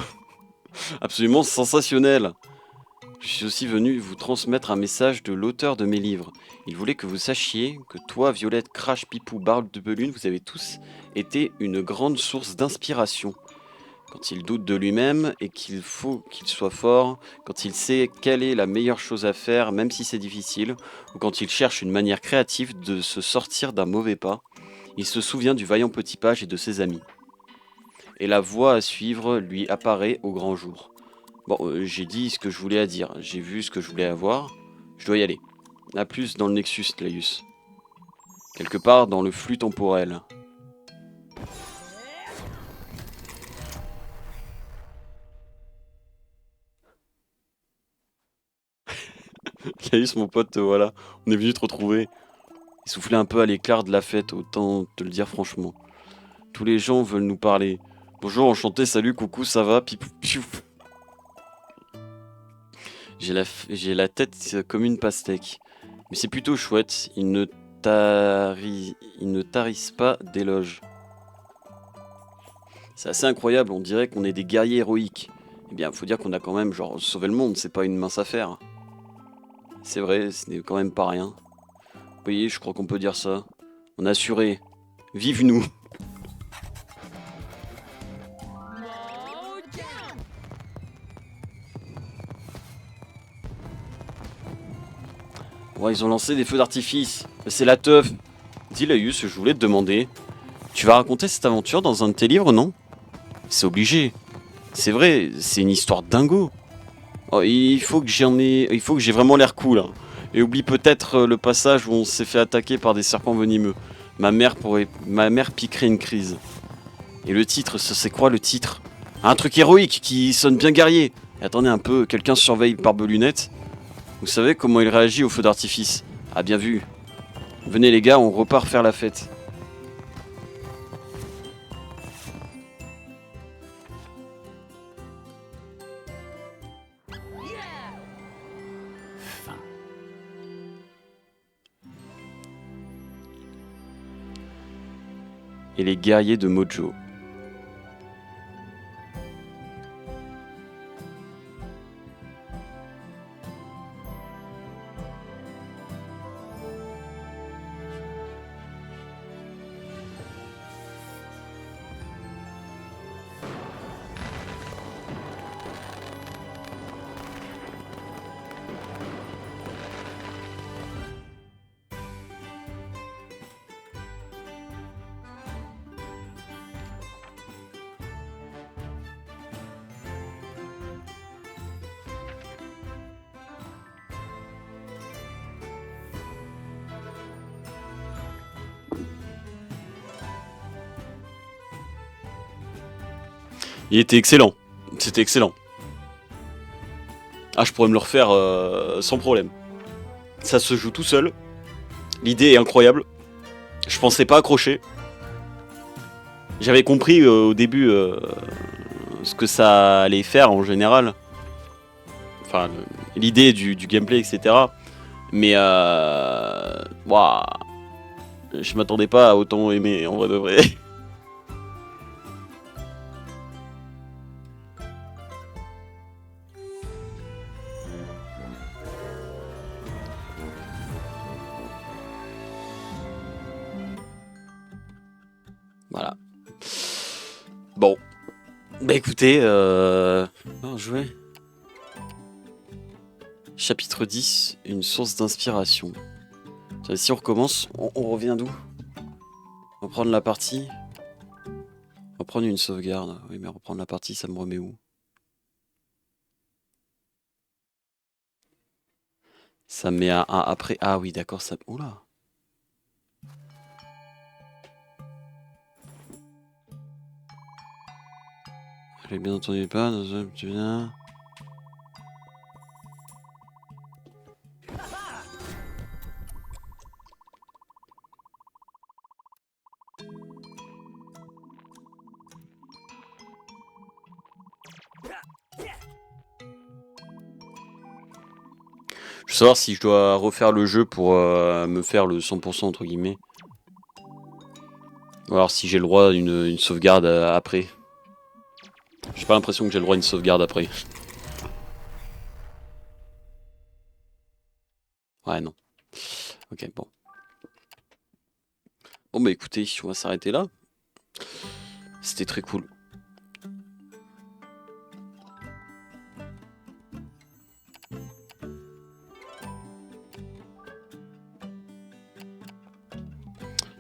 Absolument sensationnel. Je suis aussi venu vous transmettre un message de l'auteur de mes livres. Il voulait que vous sachiez que toi, Violette, Crash, Pipou, Barbelune, vous avez tous été une grande source d'inspiration. Quand il doute de lui-même et qu'il faut qu'il soit fort, quand il sait quelle est la meilleure chose à faire, même si c'est difficile, ou quand il cherche une manière créative de se sortir d'un mauvais pas, il se souvient du vaillant petit page et de ses amis. Et la voie à suivre lui apparaît au grand jour. Bon, j'ai dit ce que je voulais à dire, j'ai vu ce que je voulais avoir, je dois y aller. A plus dans le Nexus, Laius. Quelque part dans le flux temporel. Laius, mon pote, voilà, on est venu te retrouver. Il soufflait un peu à l'éclat de la fête, autant te le dire franchement. Tous les gens veulent nous parler. Bonjour, enchanté, salut, coucou, ça va, pipou, piouf. J'ai la tête comme une pastèque. Mais c'est plutôt chouette, ils ne tarissent pas d'éloges. C'est assez incroyable, on dirait qu'on est des guerriers héroïques. Eh bien, faut dire qu'on a quand même, genre, sauvé le monde, c'est pas une mince affaire. C'est vrai, ce n'est quand même pas rien. Oui, je crois qu'on peut dire ça. On a assuré. Vive nous! Ouais, ils ont lancé des feux d'artifice. C'est la teuf. Dis Laius, je voulais te demander. Tu vas raconter cette aventure dans un de tes livres, non? C'est obligé. C'est vrai, c'est une histoire dingo. Oh, il faut que j'ai vraiment l'air cool. Hein. Et oublie peut-être le passage où on s'est fait attaquer par des serpents venimeux. Ma mère piquerait une crise. Et le titre, c'est quoi le titre? Un truc héroïque qui sonne bien guerrier. Et attendez un peu, quelqu'un surveille Barbe-Lunette. Vous savez comment il réagit au feu d'artifice? Ah, bien vu. Venez les gars, on repart faire la fête. Et les guerriers de Mojo. Il était excellent. C'était excellent. Ah, je pourrais me le refaire sans problème. Ça se joue tout seul. L'idée est incroyable. Je pensais pas accrocher. J'avais compris au début ce que ça allait faire en général. Enfin, l'idée du gameplay, etc. Mais waouh, je m'attendais pas à autant aimer en vrai de vrai. Voilà. Bon. Bah écoutez, on jouait. Chapitre 10, une source d'inspiration. Si on recommence, on revient d'où? Reprendre la partie. Reprendre une sauvegarde. Oui, mais reprendre la partie, ça me remet où? Ça me met à 1 après. Ah oui, d'accord, ça. Oula! J'ai bien entendu pas, tu viens. Je veux savoir si je dois refaire le jeu pour me faire le 100% entre guillemets. Ou alors si j'ai le droit à une sauvegarde après. J'ai pas l'impression que j'ai le droit à une sauvegarde après. Ouais, non. Ok, bon. Bon bah écoutez, on va s'arrêter là. C'était très cool.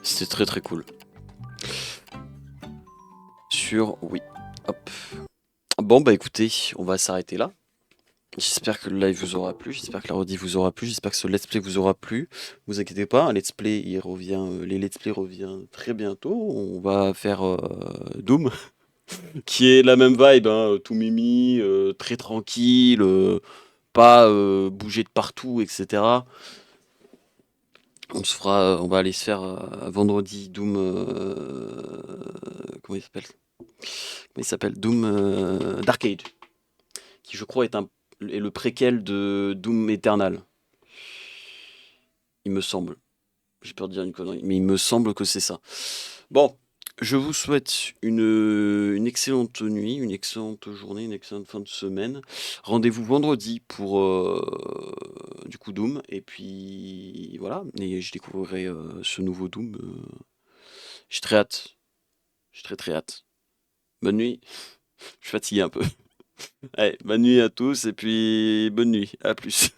C'était très très cool. Oui. Hop. Bon bah écoutez, on va s'arrêter là. J'espère que le live vous aura plu, j'espère que la rediff vous aura plu, j'espère que ce let's play vous aura plu. Vous inquiétez pas, un let's play il revient, les let's play revient très bientôt. On va faire Doom, qui est la même vibe, hein, tout mimi, très tranquille, pas bouger de partout, etc. On va aller se faire vendredi Doom. Comment il s'appelle? Comment il s'appelle? Doom Dark Age, qui je crois est le préquel de Doom Eternal. Il me semble. J'ai peur de dire une connerie, mais il me semble que c'est ça. Bon, je vous souhaite une excellente nuit, une excellente journée, une excellente fin de semaine. Rendez-vous vendredi pour du coup Doom, et puis voilà, et je découvrirai ce nouveau Doom. J'ai très hâte. J'ai très très hâte. Bonne nuit. Je suis fatigué un peu. Allez, bonne nuit à tous, et puis bonne nuit. À plus.